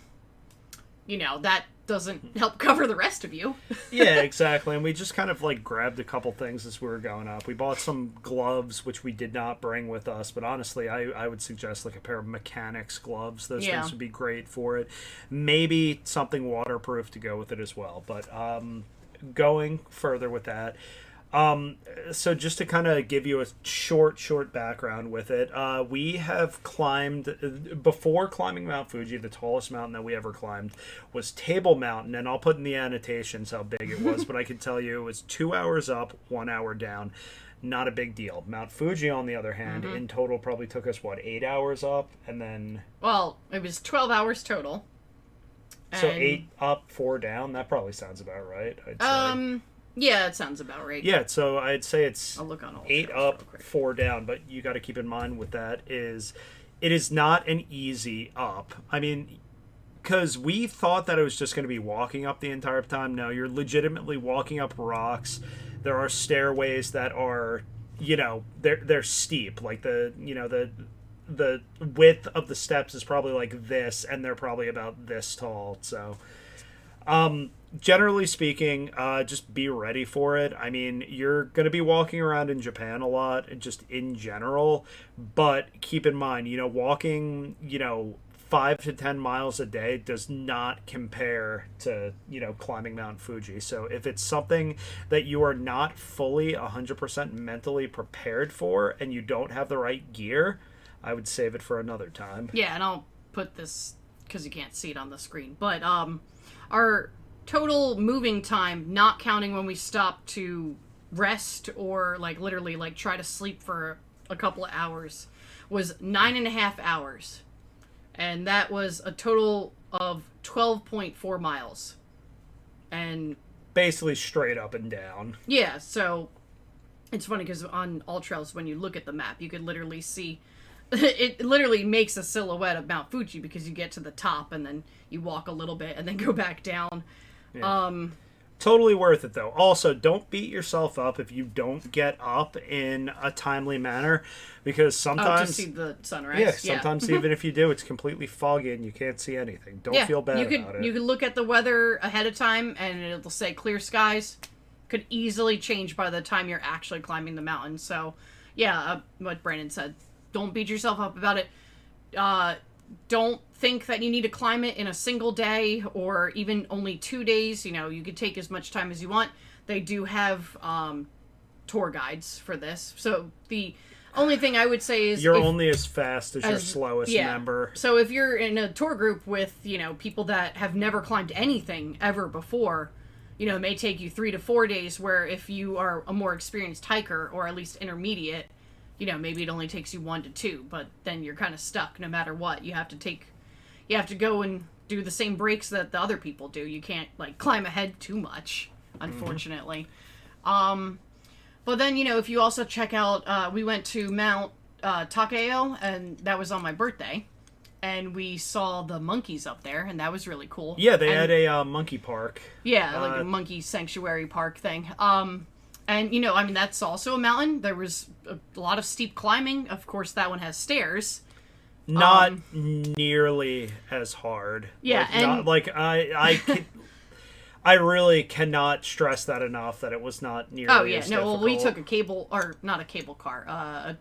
doesn't help cover the rest of you. Yeah, exactly. And we just kind of grabbed a couple things as we were going up. We bought some gloves, which we did not bring with us, but honestly, I would suggest a pair of mechanics gloves. Those things would be great for it. Maybe something waterproof to go with it as well. But going further with that, so just to kind of give you a short background with it, we have climbed, before climbing Mount Fuji, the tallest mountain that we ever climbed was Table Mountain, and I'll put in the annotations how big it was, but I can tell you it was 2 hours up, 1 hour down. Not a big deal. Mount Fuji, on the other hand, in total probably took us, 8 hours up, and then... Well, it was 12 hours total. So 8 up, 4 down? That probably sounds about right, I'd say. Yeah, it sounds about right. Yeah, so I'd say it's I'll look on all 8 up, 4 down, but you got to keep in mind with that is it is not an easy up. I mean, because we thought that it was just going to be walking up the entire time. No, you're legitimately walking up rocks. There are stairways that are, they're steep. The width of the steps is probably like this, and they're probably about this tall. So, generally speaking, just be ready for it. I mean, you're going to be walking around in Japan a lot, just in general, but keep in mind, walking, 5 to 10 miles a day does not compare to, climbing Mount Fuji. So if it's something that you are not fully 100% mentally prepared for and you don't have the right gear, I would save it for another time. Yeah, and I'll put this because you can't see it on the screen, but our total moving time, not counting when we stop to rest or literally try to sleep for a couple of hours, was 9.5 hours, and that was a total of 12.4 miles, and basically straight up and down. Yeah, so it's funny because on All Trails, when you look at the map, you could literally see it literally makes a silhouette of Mount Fuji because you get to the top and then you walk a little bit and then go back down. Yeah. Totally worth it, though. Also, don't beat yourself up if you don't get up in a timely manner, because sometimes... to see the sunrise. Yeah, sometimes even if you do, it's completely foggy and you can't see anything. Don't feel bad about it. You could look at the weather ahead of time, and it'll say clear skies. Could easily change by the time you're actually climbing the mountain. So, yeah, what Brandon said. Don't beat yourself up about it. don't think that you need to climb it in a single day or even only 2 days. You know, you could take as much time as you want. They do have tour guides for this. So the only thing I would say is you're only as fast as your slowest yeah. member. So if you're in a tour group with, you know, people that have never climbed anything ever before, you know, it may take you 3 to 4 days, where if you are a more experienced hiker or at least intermediate, you know, maybe it only takes you 1 to 2, but then you're kind of stuck no matter what. You have to go and do the same breaks that the other people do. You can't, like, climb ahead too much, unfortunately. But then, you know, if you also check out, we went to Mount Takeo, and that was on my birthday, and we saw the monkeys up there, and that was really cool. Yeah, they had a monkey park. Yeah, like a monkey sanctuary park thing. And, you know, I mean, that's also a mountain. There was a lot of steep climbing. Of course, that one has stairs. Not nearly as hard. Yeah, I really cannot stress that enough, that it was not nearly as difficult. Well, we took not a cable car,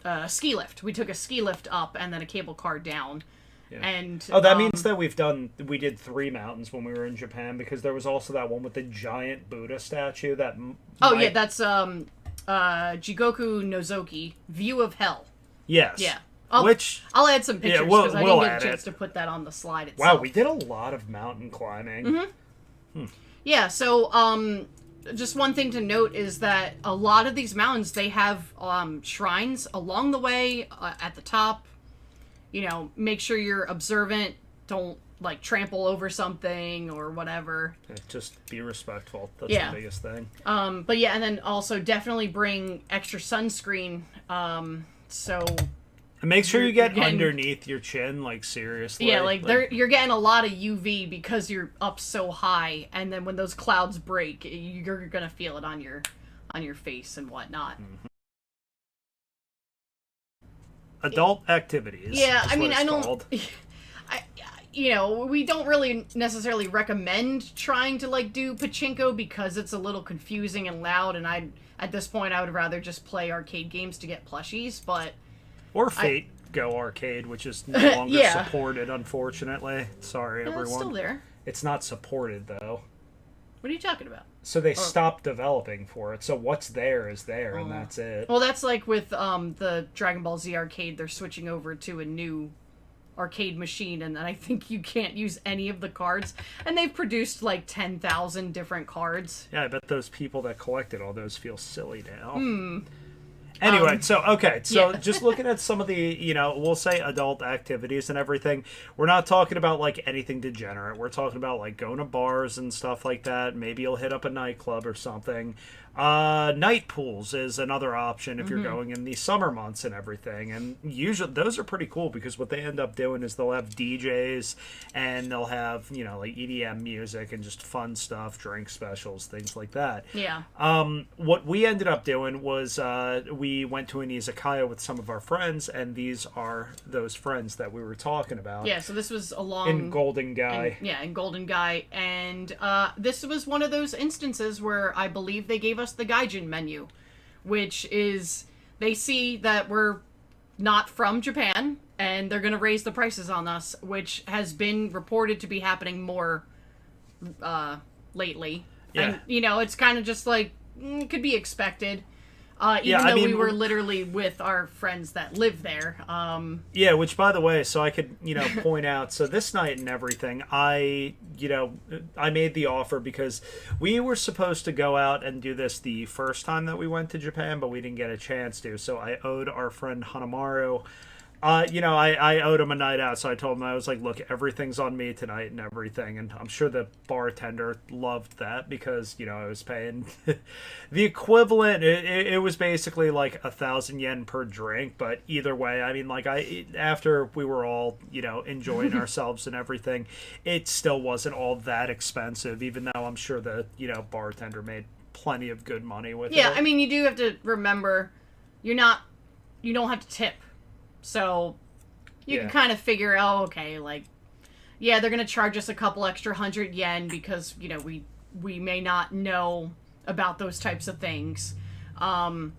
a ski lift. We took a ski lift up and then a cable car down. Yeah. And that means that we did 3 mountains when we were in Japan, because there was also that one with the giant Buddha statue that yeah, that's Jigoku Nozoki, View of Hell. Yes. Yeah. I'll add some pictures, because I didn't get a chance to put that on the slide itself. Wow, we did a lot of mountain climbing. Yeah, so just one thing to note is that a lot of these mountains, they have shrines along the way, at the top. You know, make sure you're observant. Don't, like, trample over something or whatever. Just be respectful. That's the biggest thing. But yeah, and then also definitely bring extra sunscreen. So... And make sure you get underneath your chin, like, seriously. Yeah, you're getting a lot of UV because you're up so high, and then when those clouds break, you're gonna feel it on your face and whatnot. Adult activities. Yeah, I mean, I don't. Called. You know, we don't really necessarily recommend trying to, like, do pachinko because it's a little confusing and loud, and at this point I would rather just play arcade games to get plushies, but. Or Fate Go Arcade, which is no longer supported, unfortunately. Sorry, everyone. It's still there. It's not supported, though. What are you talking about? So they stopped developing for it. So what's there is there, and that's it. Well, that's like with the Dragon Ball Z arcade. They're switching over to a new arcade machine, and then I think you can't use any of the cards. And they've produced like 10,000 different cards. Yeah, I bet those people that collected all those feel silly now. Anyway, just looking at some of the, you know, we'll say adult activities and everything, we're not talking about, like, anything degenerate. We're talking about, like, going to bars and stuff like that. Maybe you'll hit up a nightclub or something. Night pools is another option if you're going in the summer months and everything. And usually those are pretty cool, because what they end up doing is they'll have DJs and they'll have, you know, like EDM music and just fun stuff, drink specials, things like that. Yeah. What we ended up doing was we went to an izakaya with some of our friends, and these are those friends that we were talking about. Yeah, so this was along... In Golden Guy. In Golden Guy. And this was one of those instances where I believe they gave us the Gaijin menu, which is, they see that we're not from Japan, and they're going to raise the prices on us, which has been reported to be happening more lately. Yeah. And, you know, it's kind of just like, it could be expected. Even though we were literally with our friends that live there. Yeah, which, by the way, so I could, you know, point out, so this night and everything, I made the offer because we were supposed to go out and do this the first time that we went to Japan, but we didn't get a chance to, so I owed our friend Hanamaru, I owed him a night out, so I told him, I was like, look, everything's on me tonight and everything, and I'm sure the bartender loved that because, you know, I was paying the equivalent. It was basically like 1,000 yen per drink, but either way, I mean, like, after we were all, you know, enjoying ourselves and everything, it still wasn't all that expensive, even though I'm sure the, you know, bartender made plenty of good money with it. Yeah, I mean, you do have to remember, you don't have to tip. So you can kind of figure out, okay, like, yeah, they're going to charge us a couple extra 100 yen because, you know, we may not know about those types of things. But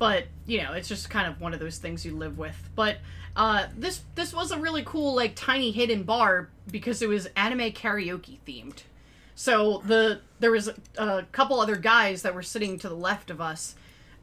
But, you know, it's just kind of one of those things you live with. But this was a really cool, like, tiny hidden bar because it was anime karaoke themed. So there was a couple other guys that were sitting to the left of us,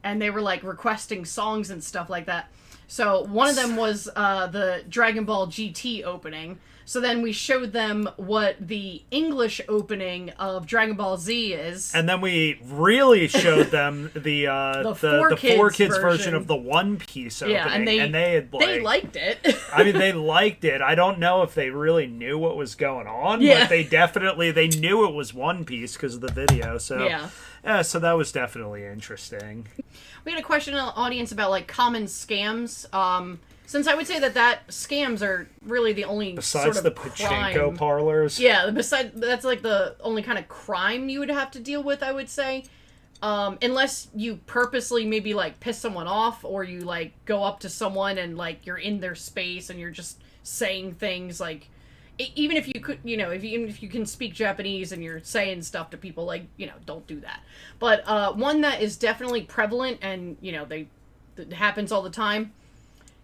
and they were, like, requesting songs and stuff like that. So one of them was the Dragon Ball GT opening. So then we showed them what the English opening of Dragon Ball Z is. And then we really showed them the 4Kids version of the One Piece opening. Yeah, and they had, like, they liked it. I mean, they liked it. I don't know if they really knew what was going on, Yeah. but they knew it was One Piece because of the video. So yeah, so that was definitely interesting. We had a question in the audience about, like, common scams. Since I would say that scams are really the only Besides sort of the pachinko crime. parlors. Yeah, that's like the only kind of crime you would have to deal with, I would say. Unless you purposely maybe, like, piss someone off, or you, like, go up to someone and, like, you're in their space and you're just saying things, like, even if you could, you know, even if you can speak Japanese and you're saying stuff to people, like, you know, don't do that. But one that is definitely prevalent and, you know, that happens all the time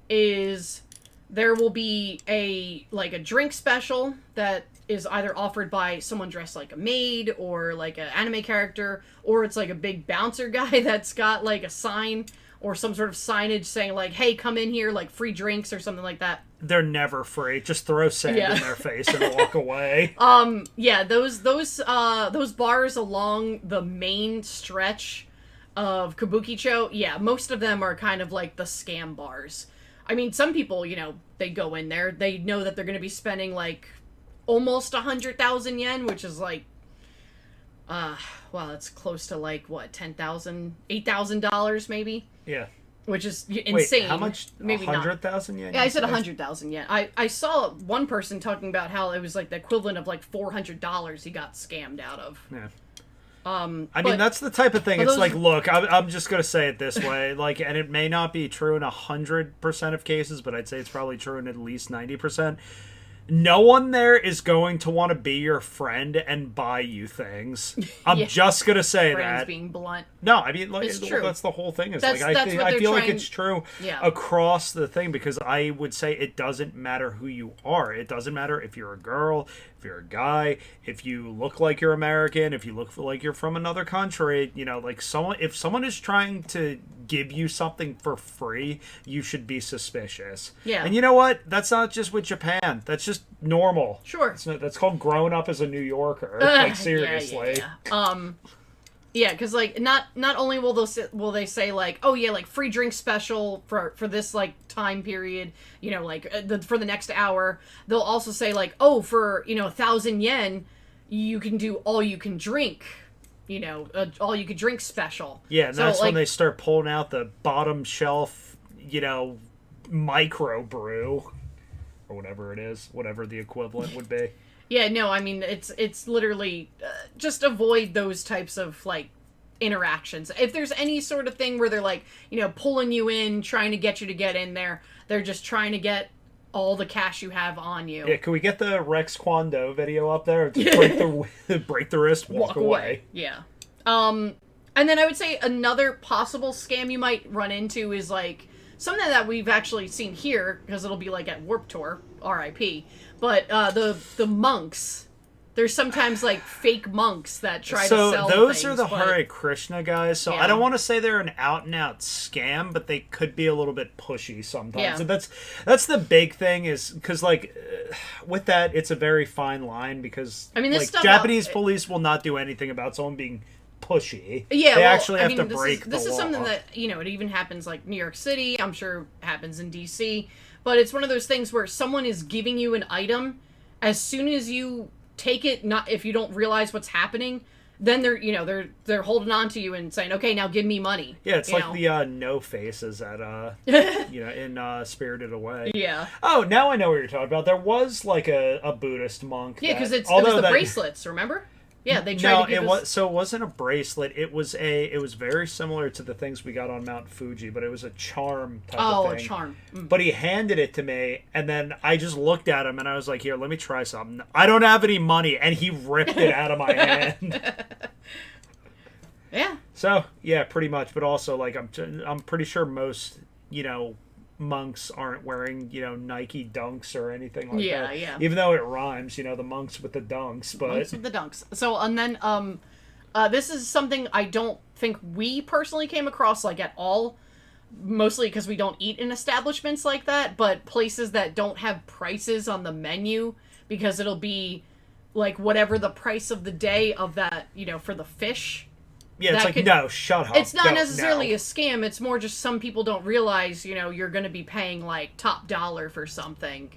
is there will be a drink special that is either offered by someone dressed like a maid or like an anime character, or it's like a big bouncer guy that's got like a sign or some sort of signage saying like, hey, come in here, like free drinks or something like that. They're never free. Just throw sand in their face and walk away. Yeah, those bars along the main stretch of Kabukicho, yeah, most of them are kind of like the scam bars. I mean, some people, you know, they go in there, they know that they're going to be spending, like, almost 100,000 yen, which is, like, well, it's close to, like, what, $8,000 maybe? Yeah. Which is insane. Wait, how much? Maybe 100,000 yen? Yeah, I said 100,000 yen. I saw one person talking about how it was, like, the equivalent of, like, $400 he got scammed out of. Yeah. I mean, that's the type of thing. It's like, look, I'm just going to say it this way. Like, and it may not be true in 100% of cases, but I'd say it's probably true in at least 90%. No one there is going to want to be your friend and buy you things. I'm just going to say Friends that. being blunt. No, I mean, like, It's true. that's the whole thing. Is That's like, what I they're feel like trying- it's true Yeah. across the thing, because I would say it doesn't matter who you are. It doesn't matter if you're a girl, if you're a guy, if you look like you're American, if you look like you're from another country. You know, like, if someone is trying to give you something for free, you should be suspicious. Yeah. And you know what? That's not just with Japan. That's just normal. Sure. That's called growing up as a New Yorker. Like, seriously. Yeah, because like not only will they say like, oh yeah, like free drink special for this like time period, you know, like for the next hour. They'll also say like, oh, for 1,000 yen, you can do all you can drink. You know, all you could drink special. Yeah, and that's when they start pulling out the bottom shelf, micro brew, or whatever it is, whatever the equivalent would be. Yeah, no, I mean, it's literally just avoid those types of like interactions. If there's any sort of thing where they're like, pulling you in, trying to get you to get in there, they're just trying to get all the cash you have on you. Yeah, can we get the Rex Kwon Do video up there? Break the wrist, walk away. Yeah. And then I would say another possible scam you might run into is like something that we've actually seen here, because it'll be like at Warped Tour, RIP. But the monks. There's sometimes like fake monks that try to sell things. So those are the Hare Krishna guys. So yeah. I don't want to say they're an out and out scam, but they could be a little bit pushy sometimes. Yeah. And that's the big thing, is because like with that, it's a very fine line, because I mean, this like stuff Japanese police will not do anything about someone being pushy. Yeah, they actually have to break the law. This is something that it even happens like New York City. I'm sure happens in DC. But it's one of those things where someone is giving you an item, as soon as you take it, not if you don't realize what's happening, then they're holding on to you and saying, okay, now give me money. Yeah, it's like the no faces at in Spirited Away. Yeah. Oh, now I know what you're talking about. There was like a Buddhist monk. Yeah, because it was the bracelets. Remember? Yeah, they tried to give us... So it wasn't a bracelet. It was very similar to the things we got on Mount Fuji, but it was a charm type of thing. Oh, a charm. Mm. But he handed it to me, and then I just looked at him, and I was like, here, let me try something. I don't have any money, and he ripped it out of my hand. Yeah. So yeah, pretty much. But also, like, I'm pretty sure most monks aren't wearing Nike Dunks or anything like Yeah, that. yeah. Even though it rhymes, the monks with the Dunks. But Monks with the Dunks. So and then this is something I don't think we personally came across like at all. Mostly because we don't eat in establishments like that, but places that don't have prices on the menu because it'll be like whatever the price of the day of that, for the fish. yeah, it's that like could- no, shut up. It's not Don't- necessarily no. a scam. It's more just some people don't realize, you're going to be paying like top dollar for something.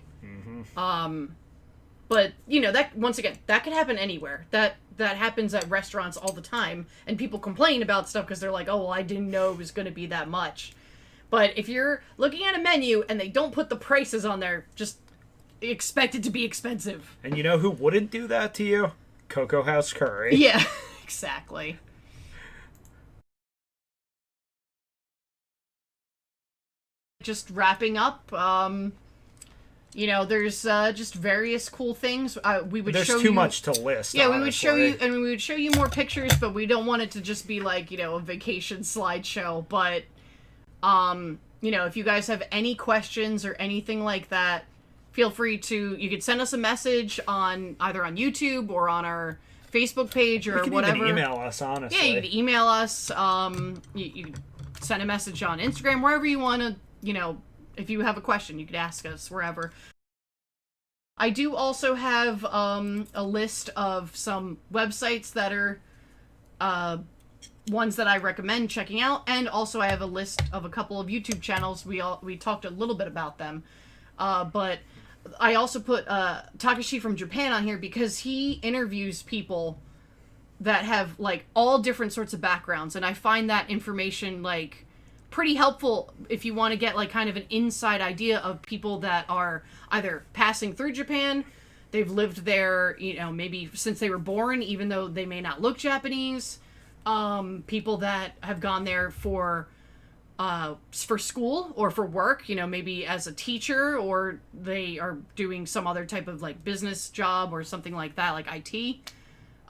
But that once again, that could happen anywhere. That happens at restaurants all the time, and people complain about stuff because they're like, "Oh, well, I didn't know it was going to be that much." But if you're looking at a menu and they don't put the prices on there, just expect it to be expensive. And you know who wouldn't do that to you? Cocoa House Curry. Yeah, exactly. Just wrapping up, there's just various cool things. We would There's show too you much to list. Yeah, we would show honestly. you, and we would show you more pictures, but we don't want it to just be like, a vacation slideshow. But, if you guys have any questions or anything like that, feel free you could send us a message either on YouTube or on our Facebook page or You can whatever. even email us, honestly. Yeah, you can email us. You can send a message on Instagram, wherever you want to, if you have a question, you could ask us wherever. I do also have a list of some websites that are ones that I recommend checking out, and also I have a list of a couple of YouTube channels. We talked a little bit about them, but I also put Takashi from Japan on here because he interviews people that have like all different sorts of backgrounds, and I find that information like pretty helpful if you want to get like kind of an inside idea of people that are either passing through Japan, they've lived there, maybe since they were born, even though they may not look Japanese. People that have gone there for school or for work, maybe as a teacher, or they are doing some other type of like business job or something like that, like IT.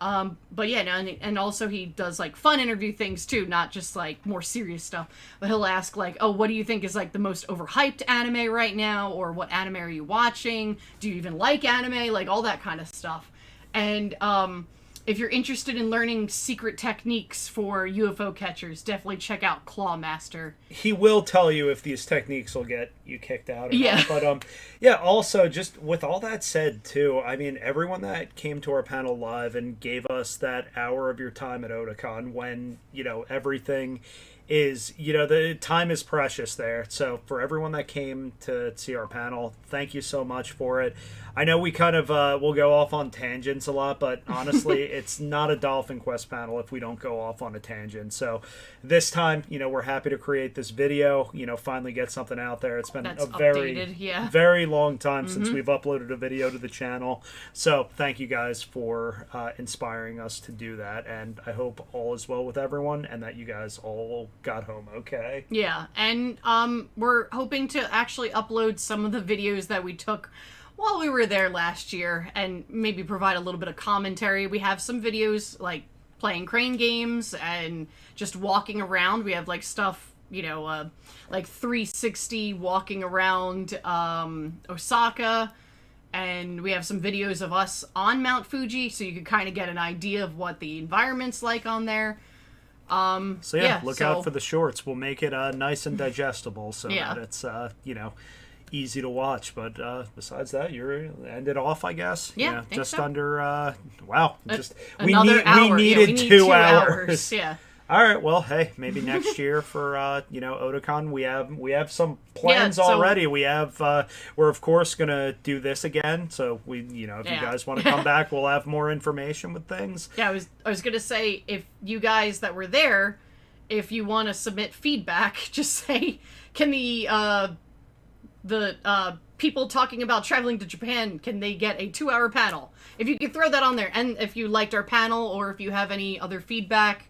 But yeah, and also he does like fun interview things too, not just like more serious stuff. But he'll ask like, "Oh, what do you think is like the most overhyped anime right now?" Or "What anime are you watching? Do you even like anime?" Like all that kind of stuff. And if you're interested in learning secret techniques for UFO catchers, definitely check out Clawmaster. He will tell you if these techniques will get you kicked out or Yeah. not. But yeah, also just with all that said too, I mean, everyone that came to our panel live and gave us that hour of your time at Otakon when, everything is, the time is precious there. So for everyone that came to see our panel, thank you so much for it. I know we kind of will go off on tangents a lot, but honestly, it's not a Dolphin Quest panel if we don't go off on a tangent. So this time, we're happy to create this video, finally get something out there. It's been That's a very, updated, yeah. very long time since we've uploaded a video to the channel. So thank you guys for inspiring us to do that. And I hope all is well with everyone and that you guys all got home okay. Yeah, and we're hoping to actually upload some of the videos that we took while we were there last year and maybe provide a little bit of commentary. We have some videos like playing crane games and just walking around. We have like stuff, like 360 walking around Osaka, and we have some videos of us on Mount Fuji, so you can kind of get an idea of what the environment's like on there. So yeah, look out for the shorts. We'll make it nice and digestible so Yeah. that it's easy to watch. But besides that, you're ended off, I guess. Yeah, think just so. under wow. Just Another hour. we Yeah, needed we need 2 hours. Yeah. All right. Well, hey, maybe next year for Otakon, we have some plans so- already. We have we're of course gonna do this again. So we if you Yeah. guys want to come back, we'll have more information with things. Yeah, I was gonna say, if you guys that were there, if you want to submit feedback, just say, can the people talking about traveling to Japan, can they get a 2-hour panel? If you could throw that on there, and if you liked our panel or if you have any other feedback,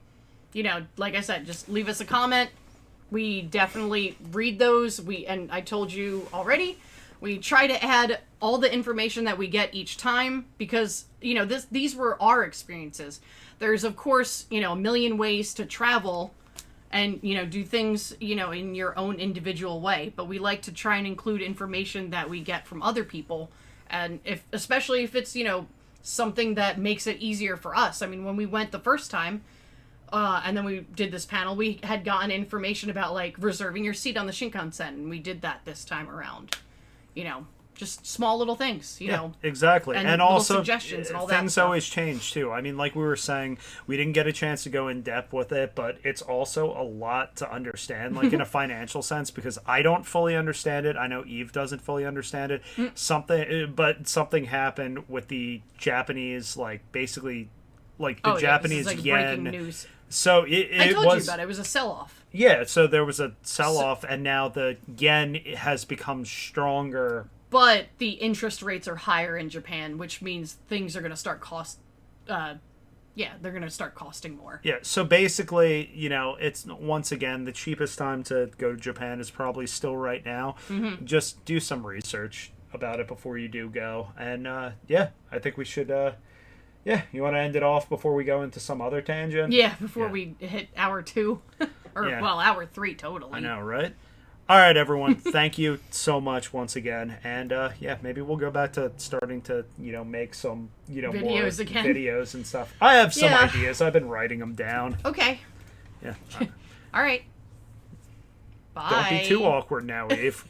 like I said, just leave us a comment. We definitely read those. And I told you already, We try to add all the information that we get each time because, you know, these were our experiences. There's, of course, you know, a million ways to travel and, you know, do things, you know, in your own individual way. But we like to try and include information that we get from other people. And especially if it's, you know, something that makes it easier for us. I mean, when we went the first time, and then we did this panel, we had gotten information about, like, reserving your seat on the Shinkansen, and we did that this time around. You know, just small little things, you know. Exactly. And little also, suggestions and all that things stuff. always change, too. I mean, like we were saying, we didn't get a chance to go in depth with it, but it's also a lot to understand, like, in a financial sense, because I don't fully understand it. I know Eve doesn't fully understand it. Something happened with the Japanese, like, basically, like, the Japanese this is, like, yen. breaking news. So I told you about it. It was a sell-off. Yeah, so there was a sell-off, and now the yen has become stronger. But the interest rates are higher in Japan, which means things are going to start they're going to start costing more. Yeah, so basically, you know, it's, once again, the cheapest time to go to Japan is probably still right now. Mm-hmm. Just do some research about it before you do go. And, yeah, I think we should... Yeah, you want to end it off before we go into some other tangent? Yeah, before we hit hour 2. Well, hour 3 totally. I know, right? All right, everyone. Thank you so much once again. And, yeah, maybe we'll go back to starting to, you know, make some, you know, videos more again. Videos and stuff. I have some ideas. I've been writing them down. Okay. Yeah. All right. Bye. Don't be too awkward now, Eve.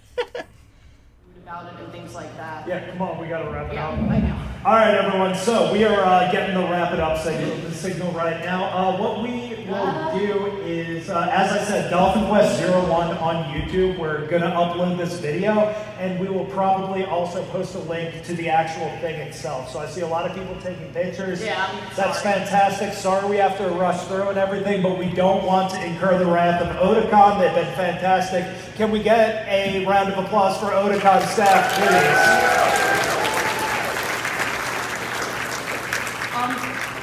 About it and things like that. Yeah, come on, we gotta wrap it Yeah, up. I know. All right, everyone. So we are getting the wrap it up signal right now. What we will do is, as I said, Dolphin Quest 01 on YouTube. We're gonna upload this video, and we will probably also post a link to the actual thing itself. So I see a lot of people taking pictures. Yeah, that's sorry. fantastic. Sorry we have to rush through and everything, but we don't want to incur the wrath of Otakon. They've been fantastic. Can we get a round of applause for Otakon staff, please?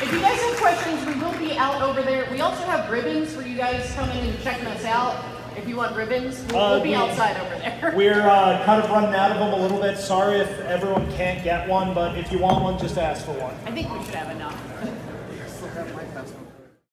If you guys have questions, we will be out over there. We also have ribbons for you guys coming and checking us out. If you want ribbons, we'll be outside over there. We're kind of running out of them a little bit. Sorry if everyone can't get one, but if you want one, just ask for one. I think we should have enough.